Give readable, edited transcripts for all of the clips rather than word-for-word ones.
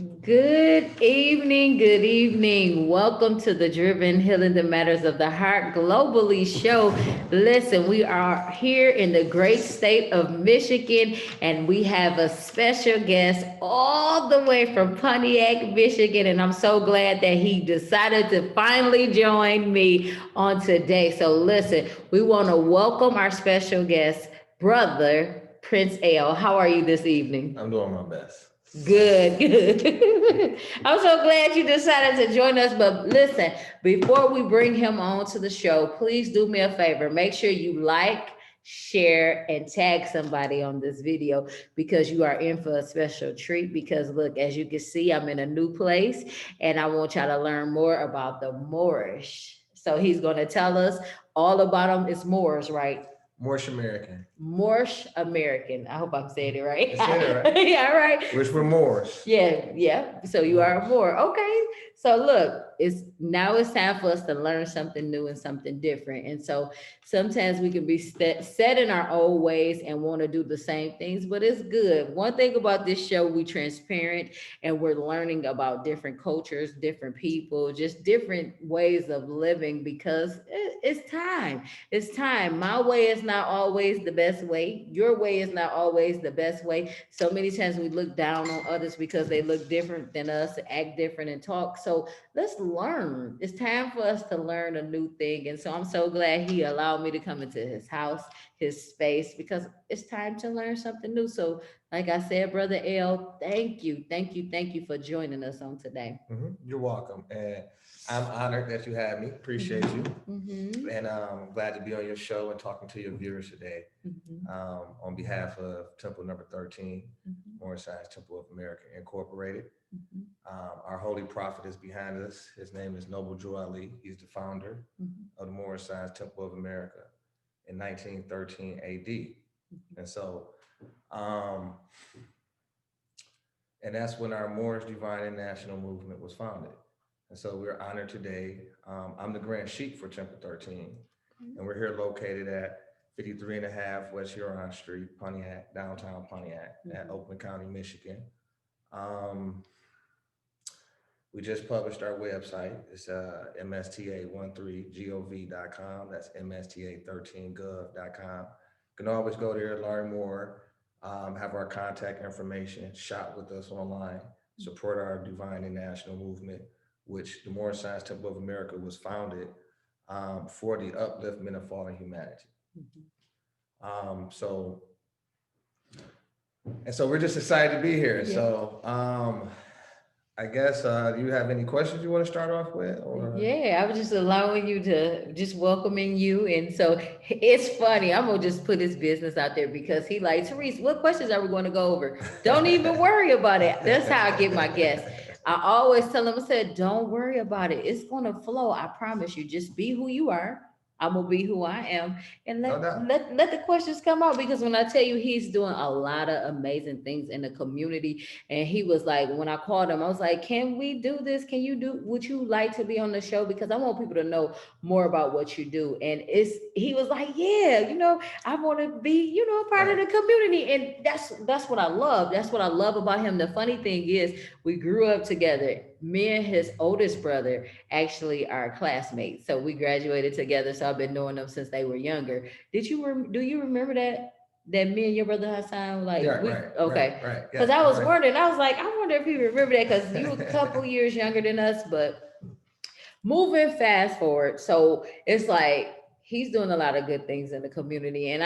Good evening, good evening. Welcome to the Driven Healing the Matters of the Heart Globally show. Listen, we are here in the great state of Michigan, and we have a special guest all the way from Pontiac, Michigan. And I'm so glad that he decided to finally join me on today. So, listen, we want to welcome our special guest, brother Prince L. How are you this evening? I'm doing my best. Good, good. I'm so glad you decided to join us. But listen, before we bring him on to the show, please do me a favor. Make sure you like, share, and tag somebody on this video because you are in for a special treat. Because look, as you can see, I'm in a new place and I want y'all to learn more about the Moorish. So he's going to tell us all about them. It's Moors, right? Moorish American. Moorish American. I hope I'm saying it right. You said it right. Yeah, right. Which were Moors. Yeah, yeah. So you are a Moor. Okay. So look, it's time for us to learn something new and something different. And so sometimes we can be set in our old ways and want to do the same things, but it's good. One thing about this show, we transparent and we're learning about different cultures, different people, just different ways of living because it's time. It's time. My way is not always the best way. Your way is not always the best way. So many times we look down on others because they look different than us, act different, and talk. So let's learn. It's time for us to learn a new thing. And so I'm so glad he allowed me to come into his house, his space, because it's time to learn something new. So, like I said, Brother L, thank you. Thank you. Thank you for joining us on today. You're welcome. And I'm honored that you had me. Appreciate you. Mm-hmm. And I'm glad to be on your show and talking to your viewers today. Mm-hmm. On behalf of Temple Number 13, Mm-hmm. Morris Science Temple of America Incorporated. Mm-hmm. Our holy prophet is behind us. His name is Noble Drew Ali. He's the founder Mm-hmm. of the Morris Science Temple of America in 1913 AD. And so, um, and that's when our Moorish Divine International Movement was founded. And so we're honored today. I'm the Grand Sheik for Temple 13, and we're here located at 53 and a half West Huron Street, Pontiac, downtown Pontiac, at Oakland County, Michigan. Um, we just published our website. It's msta13gov.com. That's msta13gov.com. You can always go there, learn more, have our contact information, shop with us online, support our Divine and National Movement, which the Moorish Science Temple of America was founded for the upliftment of fallen humanity. Um, so, and so we're just excited to be here. Yeah. So, I guess, do you have any questions you want to start off with? Or? Yeah, I was just allowing you to just welcoming you. And so it's funny. I'm gonna just put his business out there because he like, Therese, what questions are we going to go over? Don't even worry about it. That's how I get my guests. I always tell them, I said, don't worry about it. It's gonna flow. I promise you. Just be who you are. I'm gonna be who I am, and No let doubt. let let the questions come out because when I tell you he's doing a lot of amazing things in the community, and he was like, when I called him, I was like, can we do this? Can you do, would you like to be on the show? Because I want people to know more about what you do. And he was like, yeah, I want to be, a part of Right. the community. And that's what I love. That's what I love about him. The funny thing is we grew up together. Me and his oldest brother actually are classmates. So we graduated together. So I've been knowing them since they were younger. Do you remember that me and your brother Hassan, Yeah, like we right, right, okay. right. Because Yes, I was right. wondering, I was like, I wonder if you remember that because you a couple years younger than us, but moving fast forward. So it's like he's doing a lot of good things in the community. And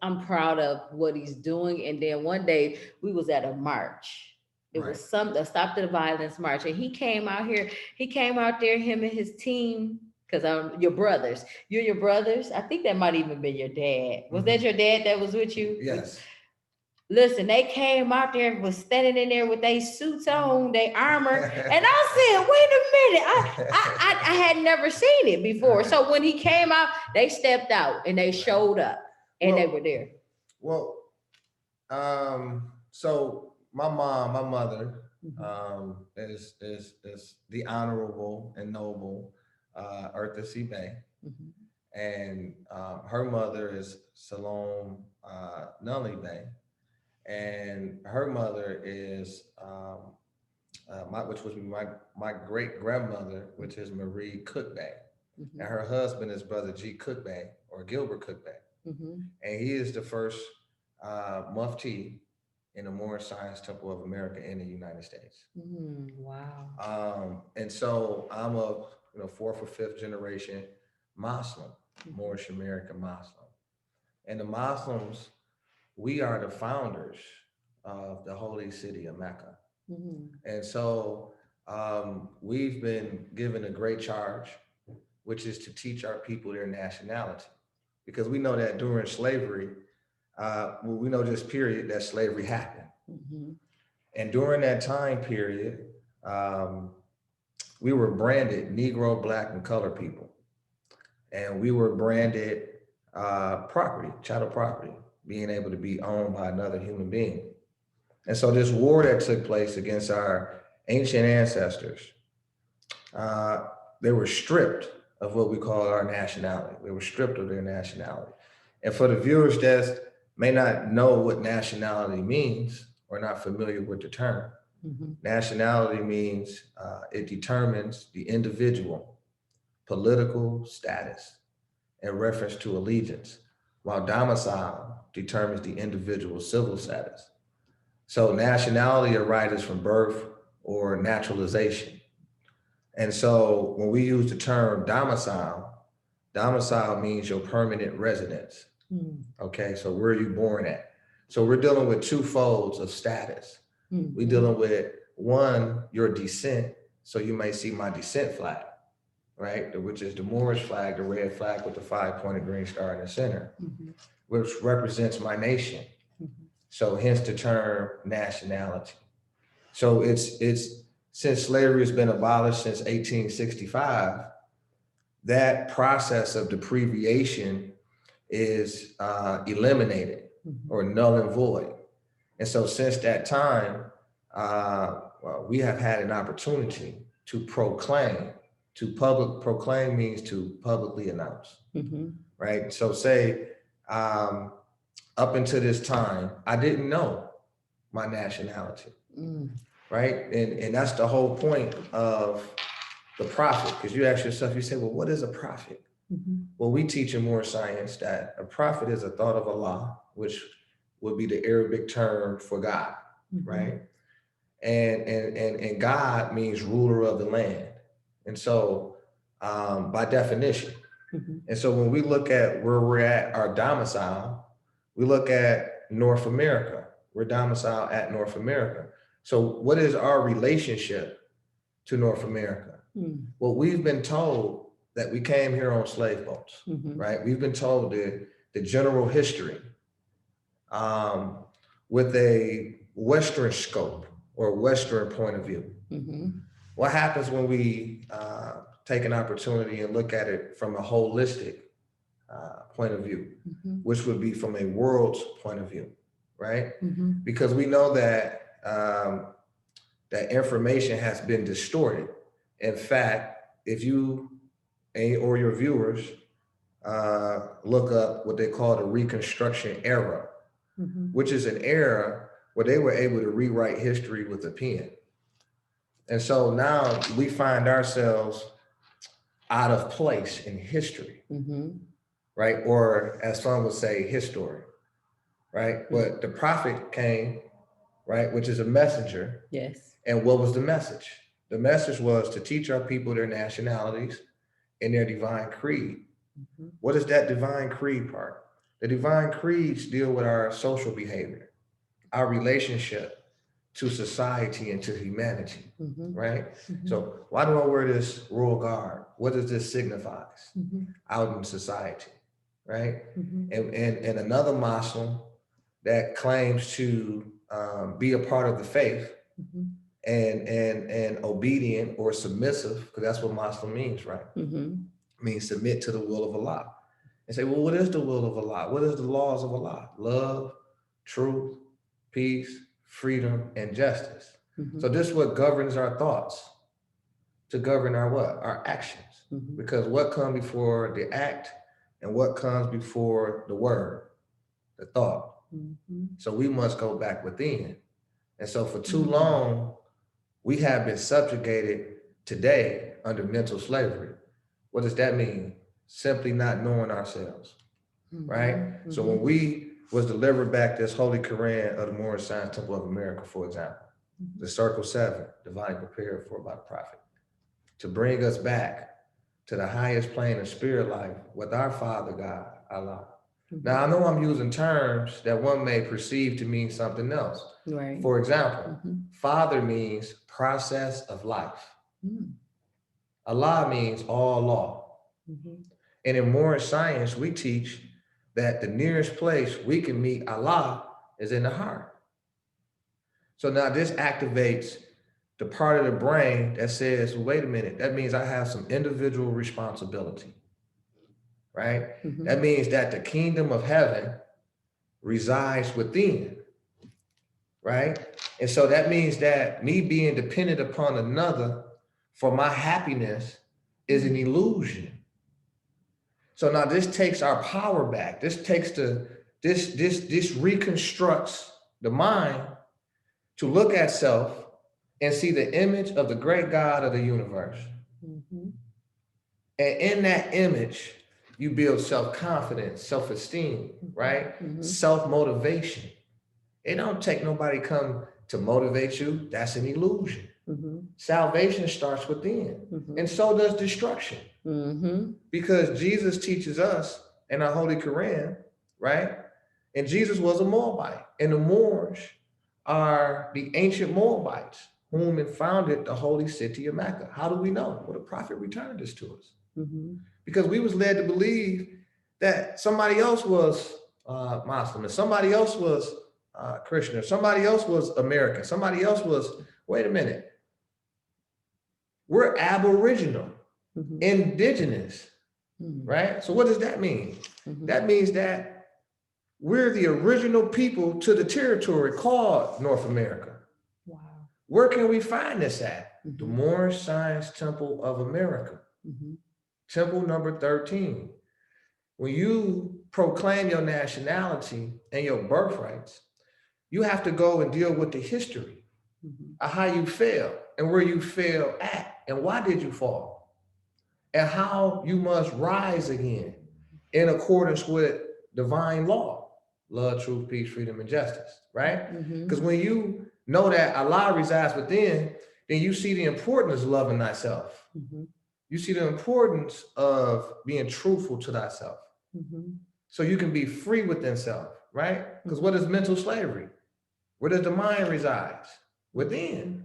I'm proud of what he's doing. And then one day we was at a march. It Right. was some the Stop the Violence march. And he came out here, he came out there, him and his team, because I'm your brothers. You're your brothers. I think that might even be your dad. Was that your dad that was with you? Yes. Listen, they came out there and was standing in there with their suits on, their armor, and I said, "Wait a minute! I had never seen it before." Right. So when he came out, they stepped out and they showed up, and they Well, were there. well, so my mother, Mhm, is the honorable and noble Eartha C. Bay, mhm, and her mother is Salome Nunley Bay, and her mother is which was my great grandmother, which is Marie Cookbay, Mhm, and her husband is Brother G. Cookbay or Gilbert Cookbay, mhm, and he is the first Mufti in the Moorish Science Temple of America in the United States. wow. And so I'm a fourth or fifth generation Muslim, Mhm, Moorish American Muslim, and the Muslims, we are the founders of the holy city of Mecca. mhm, And so we've been given a great charge, which is to teach our people their nationality. Because we know that during slavery, well, we know just period that slavery happened. mhm, And during that time period, um, we were branded Negro, Black, and colored people. And we were branded property, chattel property, being able to be owned by another human being. And so this war that took place against our ancient ancestors, uh, they were stripped of what we call our nationality. They were stripped of their nationality. And for the viewers that may not know what nationality means or not familiar with the term, mhm, nationality means it determines the individual political status in reference to allegiance, while domicile determines the individual civil status. So nationality arises from birth or naturalization. And so when we use the term domicile, domicile means your permanent residence. mhm, Okay, so where are you born at? So we're dealing with two folds of status. We're mhm, dealing with one, your descent. So you may see my descent flag, right? Which is the Moorish flag, the red flag with the 5-pointed green star in the center, mhm, which represents my nation. mhm, So hence the term nationality. So it's since slavery has been abolished since 1865, that process of deprivation is eliminated mhm, or null and void. And so since that time, well, we have had an opportunity to proclaim. To public proclaim means to publicly announce, mhm, right? So say um, up until this time, I didn't know my nationality, mm, right? And that's the whole point of the prophet, because you ask yourself, you say, well, what is a prophet? mhm, Well, we teach in more science that a prophet is a thought of Allah, which would be the Arabic term for God, mhm, right? And God means ruler of the land. And so by definition, mhm, and so when we look at where we're at, our domicile, we look at North America. We're domiciled at North America. So what is our relationship to North America? mm, Well, we've been told that we came here on slave boats, mhm, right? We've been told the general history um, with a Western scope or Western point of view. mhm, What happens when we take an opportunity and look at it from a holistic point of view, mhm, which would be from a world's point of view, right? mhm, Because we know that that information has been distorted. In fact, if you or your viewers look up what they call the Reconstruction era, mhm, which is an era where they were able to rewrite history with a pen. And so now we find ourselves out of place in history, mhm, right? Or as some would say, history, right? mm. But the prophet came, right, which is a messenger. Yes. And what was the message? The message was to teach our people their nationalities and their divine creed. Mhm, What is that divine creed part? The divine creeds deal with our social behavior, our relationship to society and to humanity, mhm, right? mhm, So why do I wear this royal guard? What does this signify mhm, out in society, right? mhm, And another Muslim that claims to be a part of the faith mhm, and obedient or submissive, because that's what Muslim means, right? mhm, Means submit to the will of Allah. And say, well, what is the will of Allah? What is the laws of Allah? Love, truth, peace, freedom, and justice. mhm, So this is what governs our thoughts to govern our what? Our actions. mhm, Because what comes before the act and what comes before the word, the thought. mhm, So we must go back within. And so for too mhm, long, We have been subjugated today under mental slavery. What does that mean? Simply not knowing ourselves, right? Mhm. So when we was delivered back this Holy Quran of the Moorish Science Temple of America, for example, the Circle Seven, divinely prepared for by the prophet, to bring us back to the highest plane of spirit life with our Father God, Allah. Now, I know I'm using terms that one may perceive to mean something else. Right. For example, Father means process of life. Allah means all law. And in Moorish science, we teach that the nearest place we can meet Allah is in the heart. So now this activates the part of the brain that says, well, wait a minute, that means I have some individual responsibility, right? That means that the kingdom of heaven resides within, right? And so that means that me being dependent upon another for my happiness is an illusion. So now this takes our power back. This reconstructs the mind to look at self and see the image of the great God of the universe. And in that image, you build self-confidence, self-esteem, right? Self-motivation. It don't take nobody come to motivate you. That's an illusion. Salvation starts within, and so does destruction. Because Jesus teaches us in our Holy Quran, right? And Jesus was a Moabite, and the Moors are the ancient Moabites, whom founded the holy city of Mecca. How do we know? Well, the prophet returned this to us. Because we was led to believe that somebody else was Muslim, and somebody else was Christian, or somebody else was American, somebody else was, wait a minute, we're aboriginal, indigenous, right? So what does that mean? That means that we're the original people to the territory called North America. Wow. Where can we find this at? The Moorish Science Temple of America. Temple number 13. When you proclaim your nationality and your birthrights, you have to go and deal with the history of how you fell and where you fell at and why did you fall and how you must rise again in accordance with divine law, love, truth, peace, freedom, and justice, right? Because when you know that Allah resides within, then you see the importance of loving thyself. You see the importance of being truthful to thyself. So you can be free within self, right? Because what is mental slavery? Where does the mind reside? Within.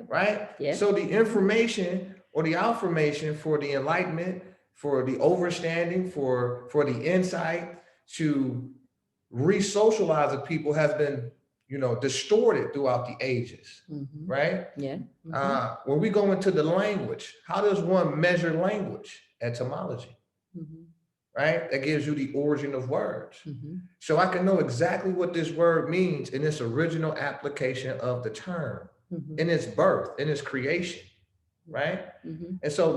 Right? Yep. So the information or the affirmation for the enlightenment, for the overstanding, for the insight to re-socialize the people has been, distorted throughout the ages, right? Yeah. When we go into the language, how does one measure language? Etymology, right? That gives you the origin of words. So I can know exactly what this word means in its original application of the term, in its birth, in its creation, right? And so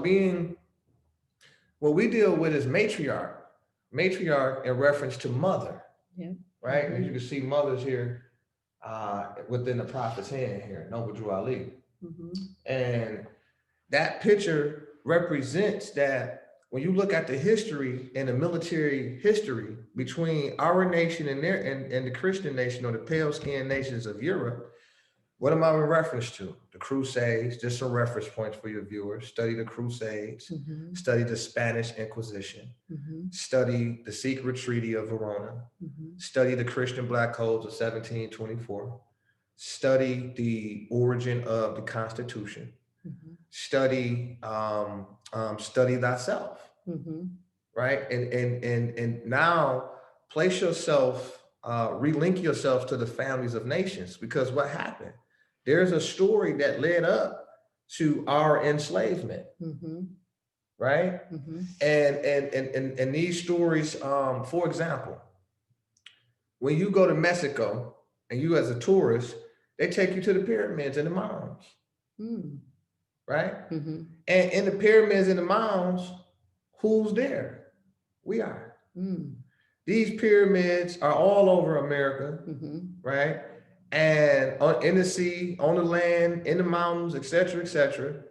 what we deal with is matriarch in reference to mother, right? And as you can see mothers here within the prophet's hand here, Noble Drew Ali. And that picture represents that when you look at the history and the military history between our nation and the Christian nation or the pale-skinned nations of Europe, what am I in reference to? The Crusades, just some reference points for your viewers. Study the Crusades, study the Spanish Inquisition, study the secret treaty of Verona, study the Christian Black Codes of 1724, study the origin of the Constitution, study thyself, right? And now place yourself, relink yourself to the families of nations, because what happened? There's a story that led up to our enslavement, right? And these stories, for example, when you go to Mexico and you as a tourist, they take you to the pyramids and the mounds, right? And in the pyramids and the mounds, who's there? We are. These pyramids are all over America, right? and in the sea, on the land, in the mountains, etc., etc.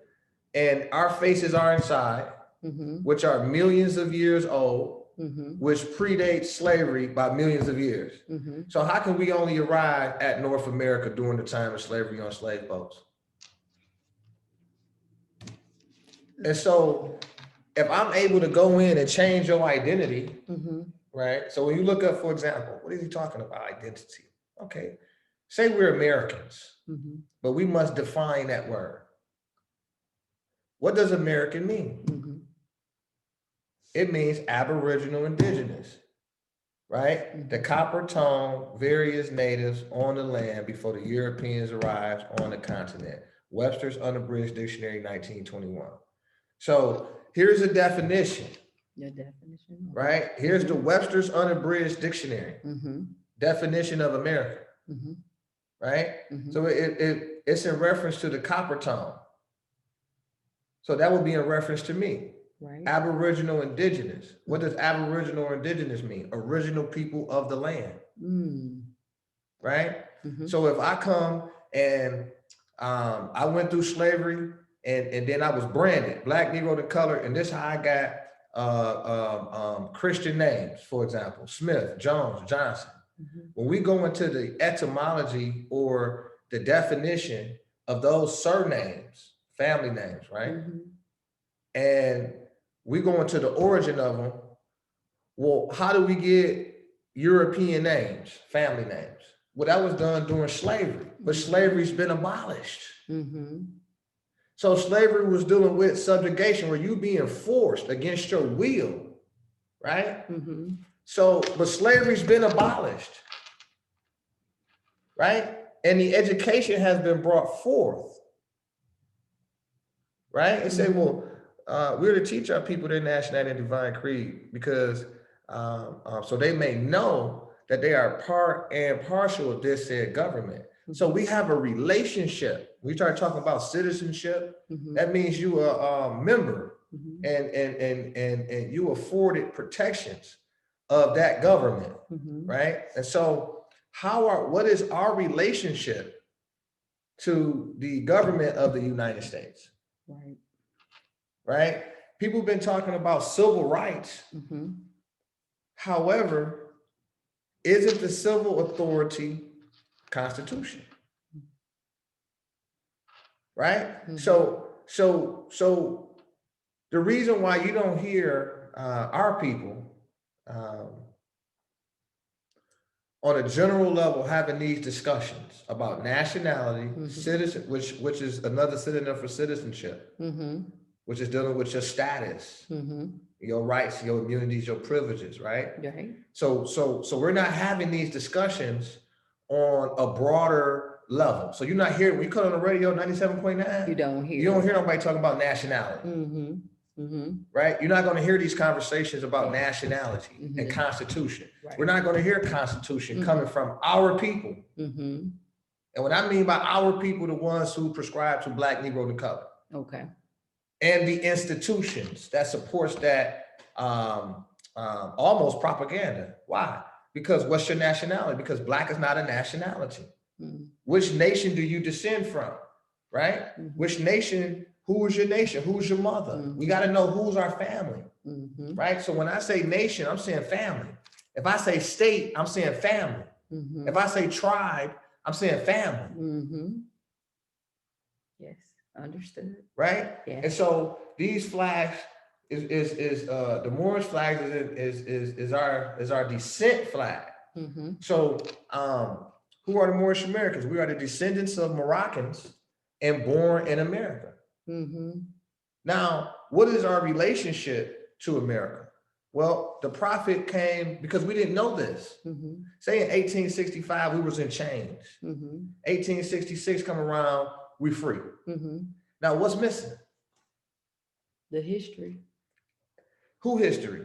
And our faces are inside, which are millions of years old, which predates slavery by millions of years. So how can we only arrive at North America during the time of slavery on slave boats? And so if I'm able to go in and change your identity, right? So when you look up, for example, what is he talking about? Identity. Okay. Say we're Americans, but we must define that word. What does American mean? It means Aboriginal Indigenous, right? The copper tone, various natives on the land before the Europeans arrived on the continent. Webster's Unabridged Dictionary, 1921. So here's a definition. Your definition. Right? Here's the Webster's Unabridged Dictionary. Definition of America. Right? So it's in reference to the copper tone. So that would be in reference to me. Right. Aboriginal Indigenous. What does Aboriginal or Indigenous mean? Original people of the land. Right? So if I come and I went through slavery and then I was branded Black, Negro, the color, and this how I got Christian names, for example, Smith, Jones, Johnson. When we go into the etymology or the definition of those surnames, family names, right? And we go into the origin of them. Well, how do we get European names, family names? Well, that was done during slavery, but slavery's been abolished. So slavery was dealing with subjugation, where you being forced against your will, right? So, but slavery's been abolished, right? And the education has been brought forth, right? And say, well, we're to teach our people their nationality and divine creed, because so they may know that they are part and partial of this said government. So we have a relationship. We start talking about citizenship. That means you are a member, and you afforded protections of that government, right? And so what is our relationship to the government of the United States? Right? People have been talking about civil rights. However, isn't the civil authority Constitution? Right? So the reason why you don't hear our people on a general level having these discussions about nationality, citizen, which is another synonym for citizenship, which is dealing with your status, your rights, your immunities, your privileges, right? So we're not having these discussions on a broader level. So you're not hearing, when you cut on the radio, 97.9, you don't hear nobody talking about nationality. Right? You're not going to hear these conversations about nationality and Constitution. We're not going to hear Constitution coming from our people. And what I mean by our people, the ones who prescribe to Black, Negro, and color. And the institutions that supports that almost propaganda. Why? Because what's your nationality? Because Black is not a nationality. Which nation do you descend from? Right? Which nation? Who is your nation? Who's your mother? We got to know who's our family. Right? So when I say nation, I'm saying family. If I say state, I'm saying family. If I say tribe, I'm saying family. Yes, understood. Right? Yeah. And so these flags is the Moorish flag is our descent flag. So who are the Moorish Americans? We are the descendants of Moroccans and born in America. Now, what is our relationship to America? Well, the prophet came because we didn't know this. Say in 1865, we was in chains. 1866 come around, we free. Now, what's missing? The history. Who history?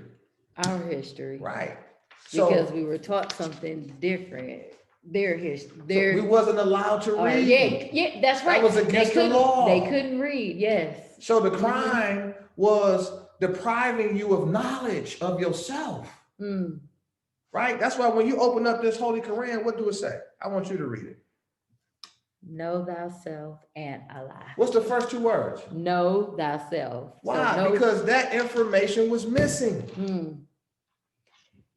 Our history. Right. So, because we were taught something different. Their history. So we wasn't allowed to read. Yeah, that's right. That was against the law. They couldn't read, yes. So the crime was depriving you of knowledge of yourself. Right? That's why when you open up this Holy Quran, what do it say? I want you to read it. Know thyself and ally. What's the first two words? Know thyself. Why? So know, Because that information was missing.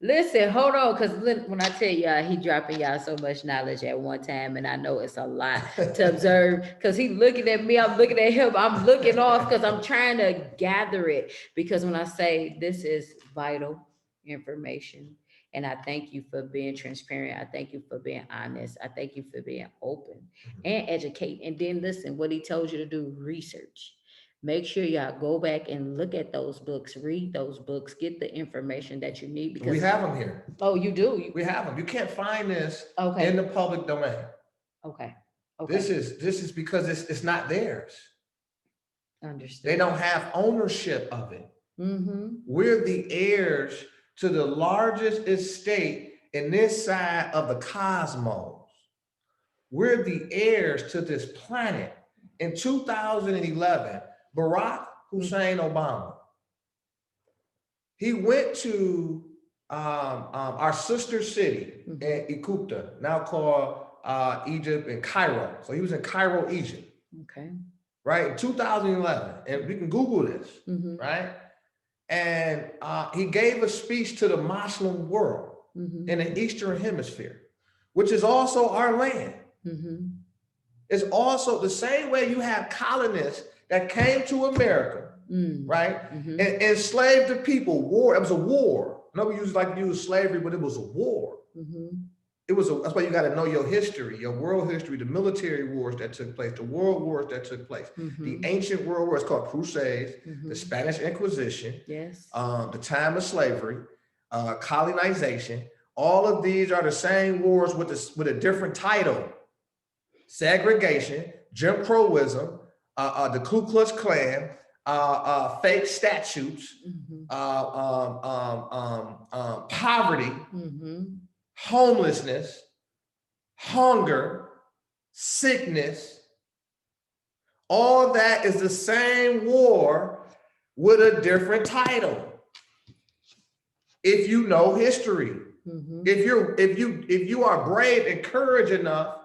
Listen, hold on, because when I tell y'all, he dropping y'all so much knowledge at one time, and I know it's a lot to observe, because he looking at me, I'm looking at him, I'm looking off, because I'm trying to gather it, because when I say this is vital information, and I thank you for being transparent, I thank you for being honest, I thank you for being open and educate, and then listen, what he told you to do, research. Make sure y'all go back and look at those books, read those books, get the information that you need, because We have them here. oh, you do. We have them. You can't find this Okay. in the public domain. Okay. This is because it's not theirs. Understood. They don't have ownership of it. Mm-hmm. We're the heirs to the largest estate in this side of the cosmos. We're the heirs to this planet. In 2011, Barack Hussein Obama, he went to our sister city in Egypt, now called Egypt and Cairo. So he was in Cairo, Egypt. Okay. Right, in 2011, and we can Google this, right? And he gave a speech to the Muslim world in the Eastern Hemisphere, which is also our land. It's also the same way you have colonists that came to America, right? And enslaved the people. War, it was a war. Nobody usually like to use slavery, but it was a war. It was that's why you got to know your history, your world history, the military wars that took place, the world wars that took place, the ancient world wars called Crusades, the Spanish Inquisition, yes, the time of slavery, colonization. All of these are the same wars with a different title: segregation, Jim Crowism, the Ku Klux Klan, fake statutes, poverty, homelessness, hunger, sickness. All that is the same war with a different title. If you know history, if you are brave and courage enough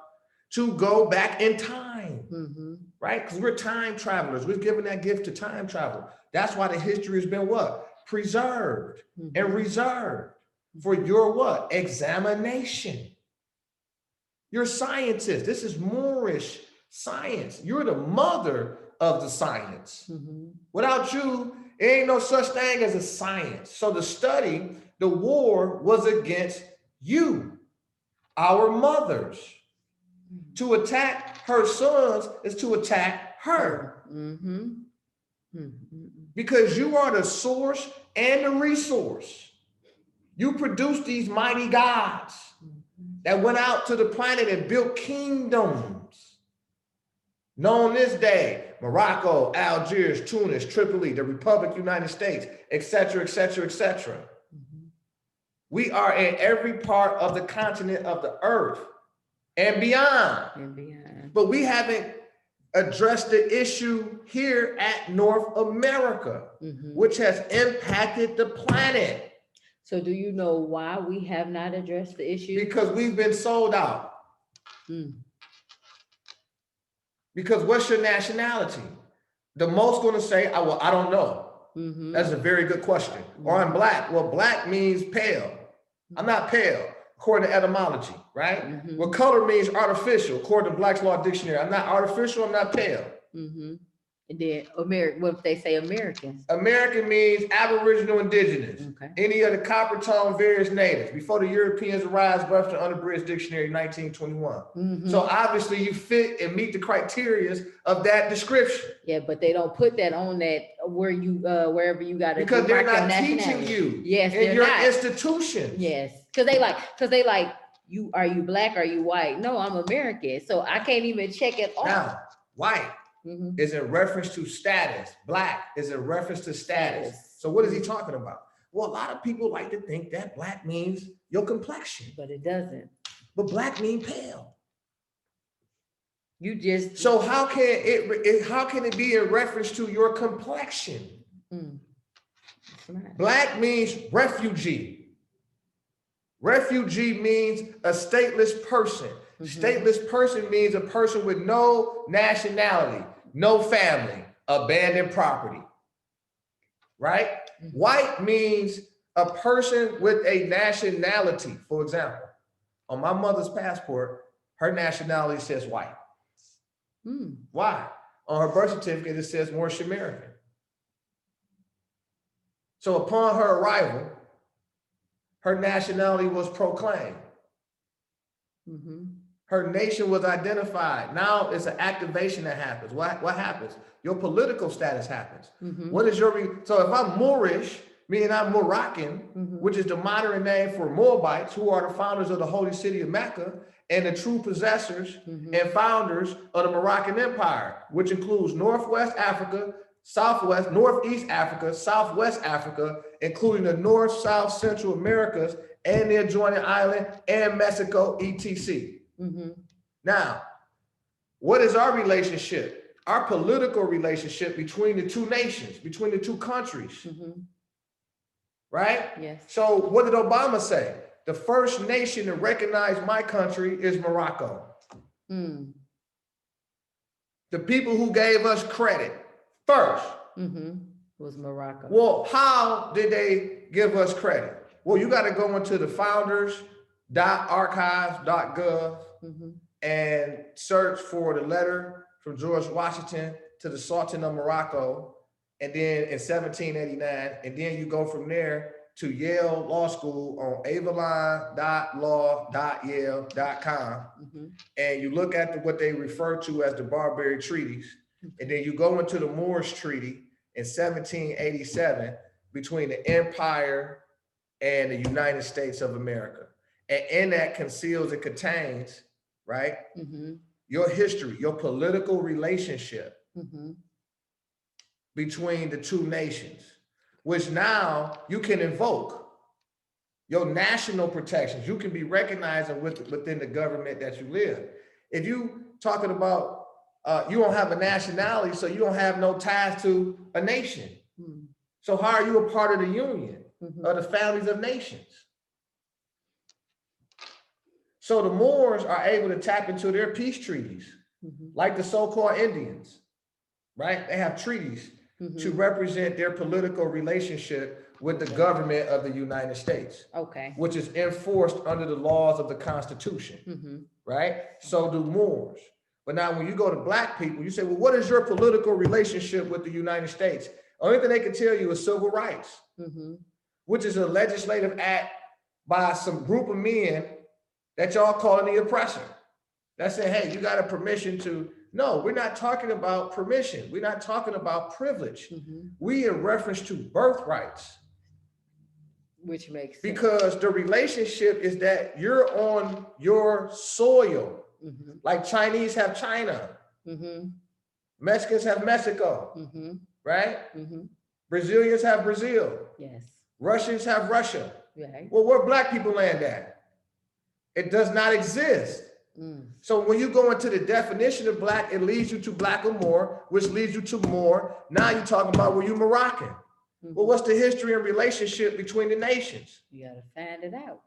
to go back in time, right? Because we're time travelers. We're giving that gift to time travel. That's why the history has been what? Preserved and reserved for your what? Examination. You're scientists. This is Moorish science. You're the mother of the science. Without you, there ain't no such thing as a science. So the study, the war was against you, our mothers. To attack her sons is to attack her. Because you are the source and the resource. You produce these mighty gods that went out to the planet and built kingdoms. Known this day, Morocco, Algiers, Tunis, Tripoli, the Republic, United States, etc., etc., etc. We are in every part of the continent of the earth and beyond. But we haven't addressed the issue here at North America, which has impacted the planet. So do you know why we have not addressed the issue? Because we've been sold out. Because what's your nationality? The most going to say, well, I don't know. That's a very good question. Or I'm black. Well, black means pale. I'm not pale, according to etymology, right? Well, color means artificial, according to Black's Law Dictionary. I'm not artificial, I'm not pale. And then what if they say Americans? American means Aboriginal Indigenous. Any of the copper tone various natives. Before the Europeans arrived, Webster Unabridged Dictionary, 1921. So obviously you fit and meet the criteria of that description. Yeah, but they don't put that on that where you wherever you got to. Because they're not teaching you. Yes, in your institutions. Yes, because they like you. Are you black? Are you white? No, I'm American, so I can't even check it off. Now, white is in reference to status. Black is in reference to status. So what is he talking about? Well, a lot of people like to think that black means your complexion. But it doesn't. But black means pale. You just. So how can it be in reference to your complexion? Black means refugee. Refugee means a stateless person. Stateless person means a person with no nationality, no family, abandoned property, right? White means a person with a nationality. For example, on my mother's passport, her nationality says white. Why? On her birth certificate, it says Moorish American. So upon her arrival, her nationality was proclaimed. Her nation was identified. Now it's an activation that happens. What happens? Your political status happens. What is your, so if I'm Moorish, meaning I'm Moroccan, which is the modern name for Moabites, who are the founders of the holy city of Mecca and the true possessors and founders of the Moroccan Empire, which includes Northwest Africa, Southwest, Northeast Africa, Southwest Africa, including the North, South, Central Americas, and the adjoining island, and Mexico, etc. Now, what is our relationship? Our political relationship between the two nations, between the two countries, right? Yes. So what did Obama say? The first nation to recognize my country is Morocco. The people who gave us credit first was Morocco. Well, how did they give us credit? Well, you got to go into the founders.archives.gov and search for the letter from George Washington to the Sultan of Morocco, and then in 1789, and then you go from there to Yale Law School on avalon.law.yale.com, and you look at what they refer to as the Barbary Treaties, and then you go into the Moorish Treaty in 1787 between the Empire and the United States of America. And in that conceals and contains, right, your history, your political relationship between the two nations, which now you can invoke your national protections. You can be recognized within the government that you live. If you talking about, you don't have a nationality, so you don't have no ties to a nation. So how are you a part of the union of the families of nations? So the Moors are able to tap into their peace treaties, like the so-called Indians, right? They have treaties to represent their political relationship with the government of the United States, which is enforced under the laws of the Constitution, right? So do Moors. But now when you go to Black people, you say, well, what is your political relationship with the United States? Only thing they can tell you is civil rights, which is a legislative act by some group of men that y'all calling the oppressor. That say, hey, you got a permission to, no, we're not talking about permission. We're not talking about privilege. We in reference to birthrights. Which makes sense. Because the relationship is that you're on your soil. Like Chinese have China. Mexicans have Mexico, right? Brazilians have Brazil. Yes. Russians have Russia. Right. Well, where Black people land at? It does not exist. So when you go into the definition of Black, it leads you to Black or more, which leads you to more. Now you're talking about, were you Moroccan? Well, what's the history and relationship between the nations? You got to find it out.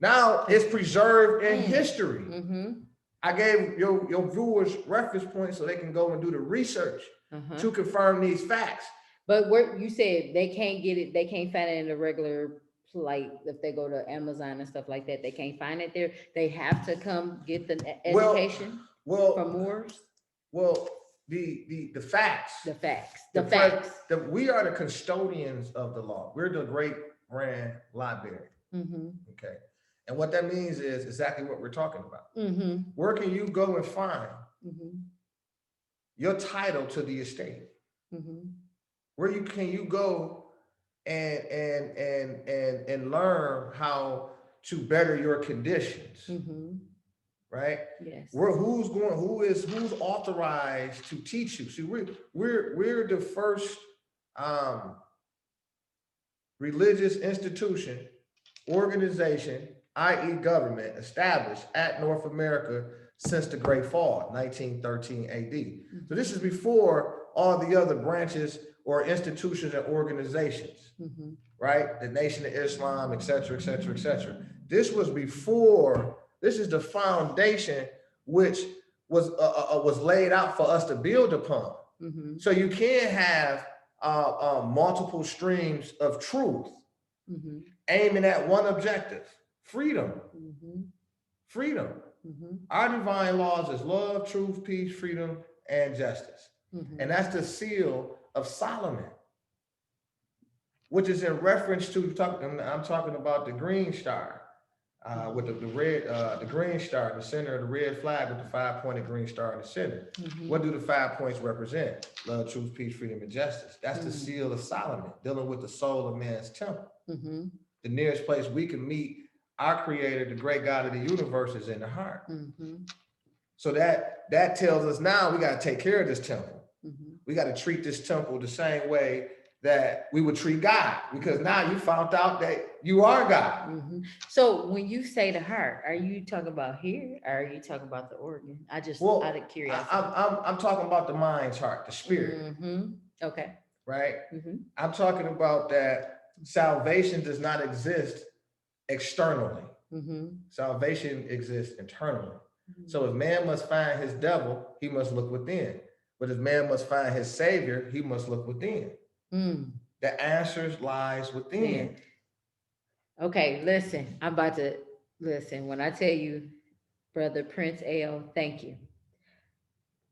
Now it's preserved in history. I gave your viewers reference points so they can go and do the research to confirm these facts. But what you said, they can't get it, they can't find it in the regular, like if they go to Amazon and stuff like that, they can't find it there. They have to come get the education from Moors. Well, the facts. The facts. We are the custodians of the law. We're the great grand library. Okay. And what that means is exactly what we're talking about. Where can you go and find your title to the estate? Where can you go and learn how to better your conditions? Right? Yes. Who's authorized to teach you? See, we're the first religious institution, organization, i.e. government, established at North America since the Great Fall, 1913 AD. So this is before all the other branches or institutions and organizations, right? The Nation of Islam, et cetera, et cetera, et cetera. This was before, this is the foundation which was laid out for us to build upon. Mhm. So you can't have multiple streams of truth Mhm. aiming at one objective, freedom, Mhm. freedom. Mhm. Our divine laws is love, truth, peace, freedom, and justice. Mhm. And that's the seal of Solomon, which is in reference to, I'm talking about the green star, with the red, the green star in the center of the red flag with the 5-pointed green star in the center. Mhm. What do the 5 points represent? Love, truth, peace, freedom, and justice. That's the seal of Solomon, dealing with the soul of man's temple. Mhm. The nearest place we can meet our creator, the great God of the universe, is in the heart. Mhm. So that tells us now we got to take care of this temple. Mhm. We got to treat this temple the same way that we would treat God, because now you found out that you are God. Mhm. So when you say the heart, are you talking about here or are you talking about the organ? I just Well, out of curiosity. I'm talking about the mind's heart, the spirit, Mhm. Okay. right? Mhm. I'm talking about that salvation does not exist externally. Mhm. Salvation exists internally. So if man must find his devil, he must look within. But if man must find his savior, he must look within. Mm. The answers lies within. Okay, listen, I'm about to listen. When I tell you, Brother Prince L, thank you.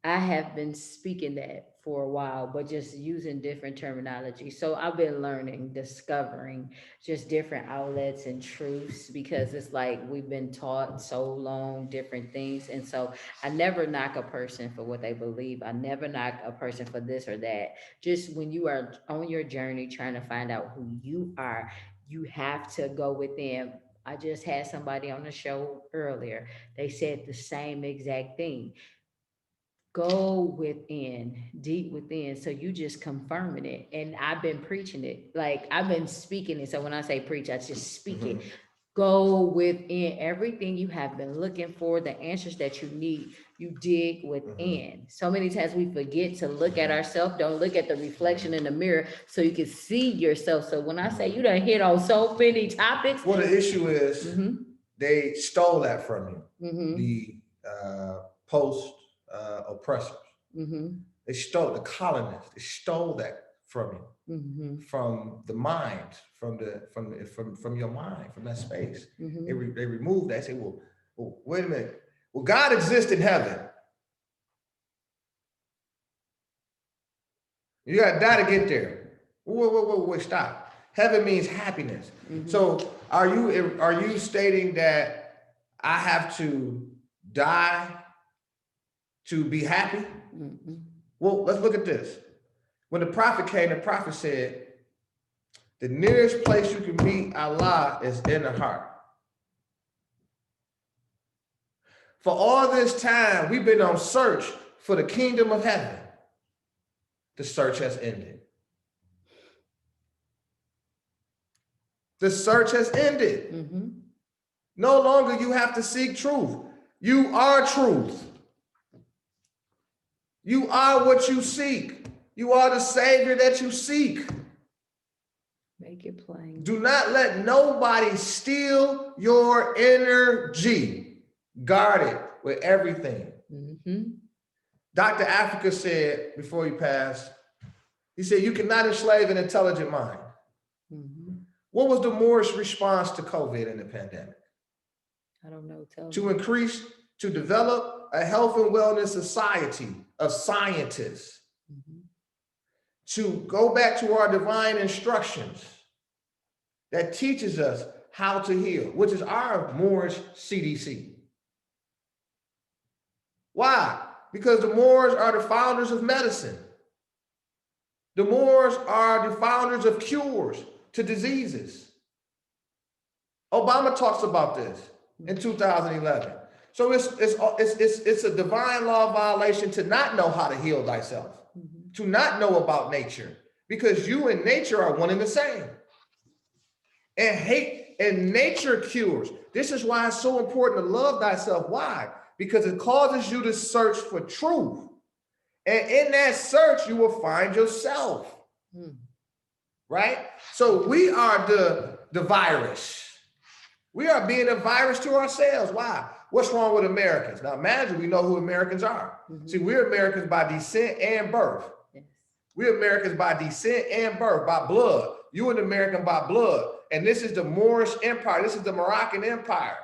I have been speaking that for a while, but just using different terminology. So I've been learning, discovering just different outlets and truths because it's like we've been taught so long different things. And so I never knock a person for what they believe. I never knock a person for this or that. Just when you are on your journey trying to find out who you are, you have to go within. I just had somebody on the show earlier. They said the same exact thing. Go within, deep within. So you just confirming it. And I've been preaching it. Like I've been speaking it. So when I say preach, I just speak it. Go within everything you have been looking for, the answers that you need, you dig within. So many times we forget to look at ourselves, don't look at the reflection in the mirror so you can see yourself. So when I say you done hit on so many topics. Well, the issue is they stole that from you, the post oppressors. They stole, the colonists, they stole that from you, from the mind, from your mind, from that space. They removed that. Say, well, wait a minute. Well, God exists in heaven. You got to die to get there. Wait, stop. Heaven means happiness. So are you stating that I have to die to be happy? Well, let's look at this. When the prophet came, the prophet said, the nearest place you can meet Allah is in the heart. For all this time, we've been on search for the kingdom of heaven. The search has ended. The search has ended. No longer you have to seek truth. You are truth. You are what you seek. You are the savior that you seek. Make it plain. Do not let nobody steal your energy. Guard it with everything. Dr. Africa said before he passed, he said, you cannot enslave an intelligent mind. What was the Moorish response to COVID and the pandemic? I don't know. To develop a health and wellness society of scientists, to go back to our divine instructions that teaches us how to heal, which is our Moorish CDC. Why? Because the Moors are the founders of medicine. The Moors are the founders of cures to diseases. Obama talks about this in 2011. So it's a divine law violation to not know how to heal thyself, to not know about nature, because you and nature are one and the same. And hate and nature cures. This is why it's so important to love thyself. Why? Because it causes you to search for truth. And in that search, you will find yourself. Right? So we are the virus. We are being a virus to ourselves. Why? What's wrong with Americans? Now imagine we know who Americans are. See, we're Americans by descent and birth. Yes. We're Americans by descent and birth, by blood. You an American by blood. And this is the Moorish Empire. This is the Moroccan Empire.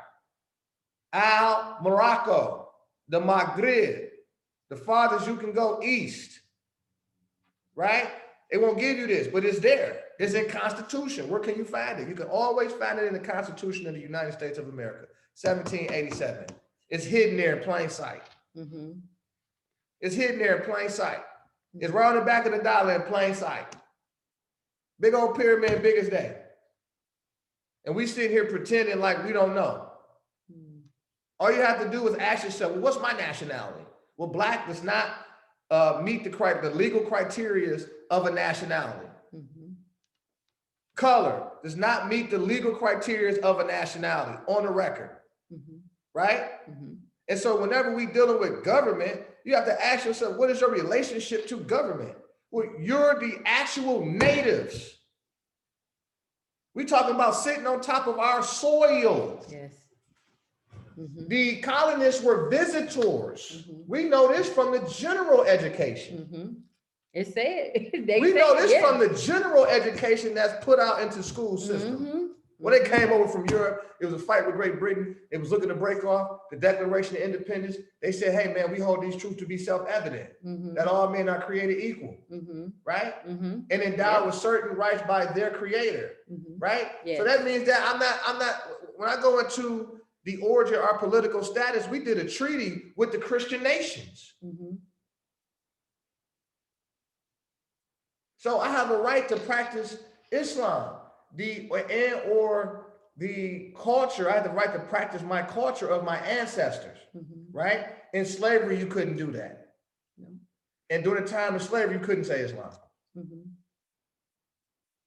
Morocco, the Maghreb, the farthest you can go east, right? It won't give you this, but it's there. It's in Constitution. Where can you find it? You can always find it in the Constitution of the United States of America, 1787. It's hidden there in plain sight. It's hidden there in plain sight. It's right on the back of the dollar in plain sight. Big old pyramid, big as day. And we sit here pretending like we don't know. All you have to do is ask yourself, well, what's my nationality? Well, black does not meet the legal criteria of a nationality. Color does not meet the legal criteria of a nationality on the record, right? And so whenever we dealing with government, you have to ask yourself, what is your relationship to government? Well, you're the actual natives. We're talking about sitting on top of our soil. Yes. The colonists were visitors. We know this from the general education. It said. We know this from the general education that's put out into school system. When they came over from Europe, it was a fight with Great Britain. It was looking to break off the Declaration of Independence. They said, hey, man, we hold these truths to be self-evident, that all men are created equal, right? And endowed with certain rights by their creator, right? So that means that I'm not, when I go into the origin of our political status, we did a treaty with the Christian nations. So I have a right to practice Islam, or the culture. I have the right to practice my culture of my ancestors, right? In slavery, you couldn't do that. And during the time of slavery, you couldn't say Islam.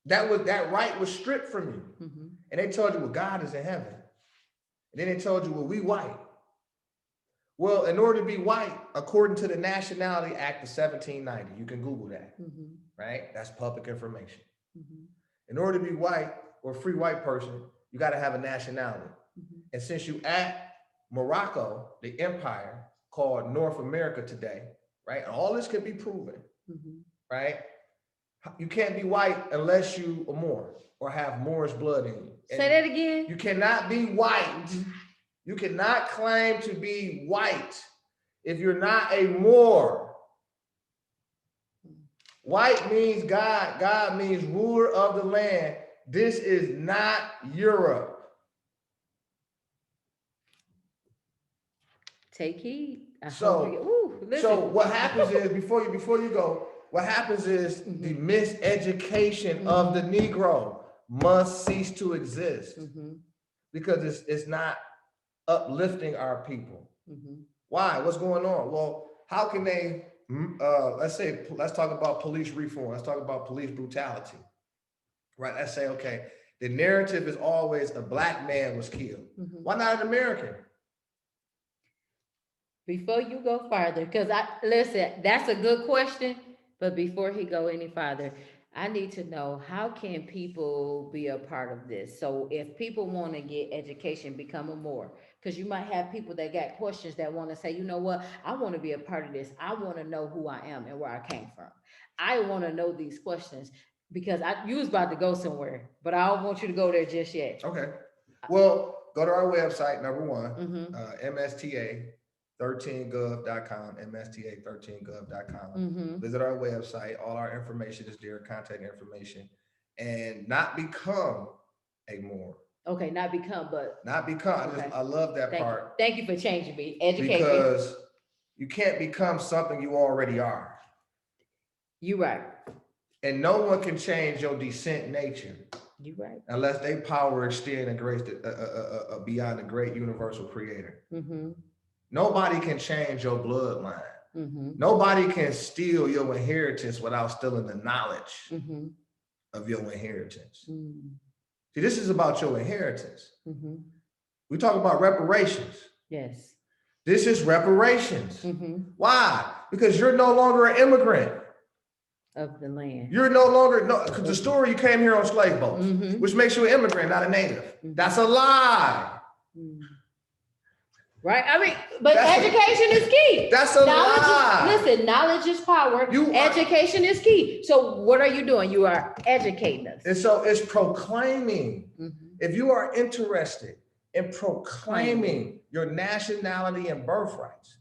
That right was stripped from you. And they told you, well, God is in heaven. And then they told you, well, we white. Well, in order to be white, according to the Nationality Act of 1790, you can Google that, right? That's public information. In order to be white or a free white person, you got to have a nationality. And since you at Morocco, the empire called North America today, right? And all this can be proven, right? You can't be white unless you are Moor or have Moorish blood in you. And say that again. You cannot be white. You cannot claim to be white if you're not a Moor. White means God. God means ruler of the land. This is not Europe. Take heed. So what happens is, before you go, what happens is the miseducation of the Negro must cease to exist because it's not uplifting our people. Why? What's going on? Well, how can they, let's talk about police reform. Let's talk about police brutality, right? Let's say, okay, the narrative is always a black man was killed. Why not an American? Before you go farther, because listen, that's a good question, but before he go any farther, I need to know, how can people be a part of this? So if people want to get education, become a Moor, because you might have people that got questions that want to say, you know what, I want to be a part of this. I want to know who I am and where I came from. I want to know these questions because you was about to go somewhere, but I don't want you to go there just yet. Okay. Well, go to our website, number one, MSTA13gov.com, MSTA13gov.com. Visit our website. All our information is there, contact information, and not become a Moor. Okay, not become, but not become. Okay. I love that part. Thank you for changing me, educate me. Because you can't become something you already are. You're right. And no one can change your descent nature. You're right. Unless they power extend and grace beyond the great universal creator. Nobody can change your bloodline. Nobody can steal your inheritance without stealing the knowledge of your inheritance. See, this is about your inheritance. We talk about reparations. Yes. This is reparations. Why? Because you're no longer an immigrant. Of the land. You're no longer, no, because the story, you came here on slave boats, Mhm. which makes you an immigrant, not a native. Mhm. That's a lie. Mm. Right? I mean, but That's a- education is key. That's a lie. Listen, knowledge is power. Education is key. So what are you doing? You are educating us. And so it's proclaiming. Mhm. If you are interested in proclaiming your nationality and birthrights,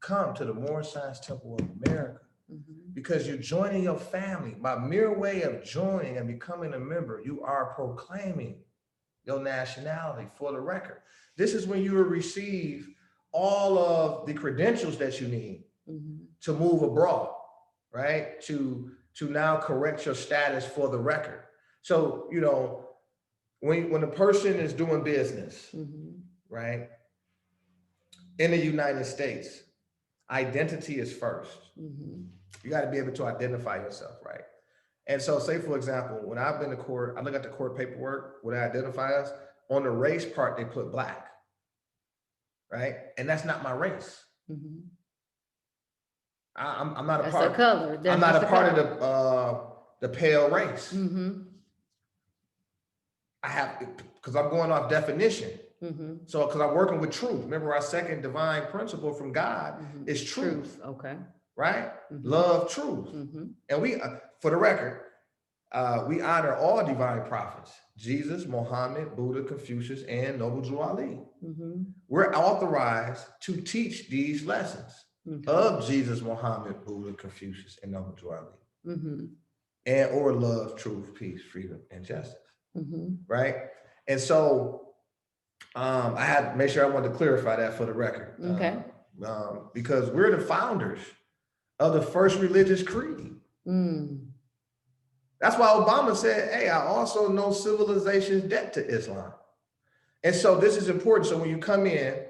come to the Moorish Science Temple of America, Mhm. because you're joining your family. By mere way of joining and becoming a member, you are proclaiming your nationality for the record. This is when you will receive all of the credentials that you need Mhm. to move abroad, right? To now correct your status for the record. So, you know, when a person is doing business, Mhm. right, in the United States, identity is first. Mhm. You got to be able to identify yourself, right? And so, say for example, when I've been to court, I look at the court paperwork, when they identify us, on the race part, they put Black, right? And that's not my race. Mhm. I'm not a That's part. a color. I'm not a part of the pale race. Mhm. I have, because I'm going off definition. Mhm. So, because I'm working with truth. Remember, our second divine principle from God Mhm. is truth, Okay. right? Mhm. Love, truth. Mhm. And we, for the record, we honor all divine prophets: Jesus, Muhammad, Buddha, Confucius, and Noble Drew Ali. Mhm. We're authorized to teach these lessons Okay. of Jesus, Muhammad, Buddha, Confucius, and Noble Drew Ali, Mhm. and or love, truth, peace, freedom, and justice, Mhm. right? And so I had to make sure I wanted to clarify that for the record. Okay. Because we're the founders of the first religious creed. Mm. That's why Obama said, hey, I also know civilization's debt to Islam. And so this is important. So when you come in,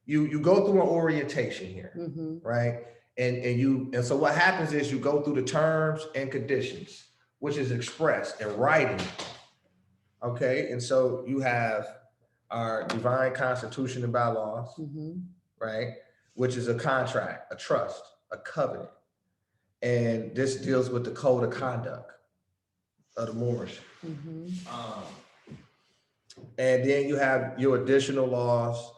you go through an orientation here, Mhm. right? And so what happens is you go through the terms and conditions, which is expressed in writing. Okay. And so you have our divine constitution and bylaws, Mhm. right? Which is a contract, a trust, a covenant. And this deals with the code of conduct of the Moorish. Mhm. And then you have your additional laws,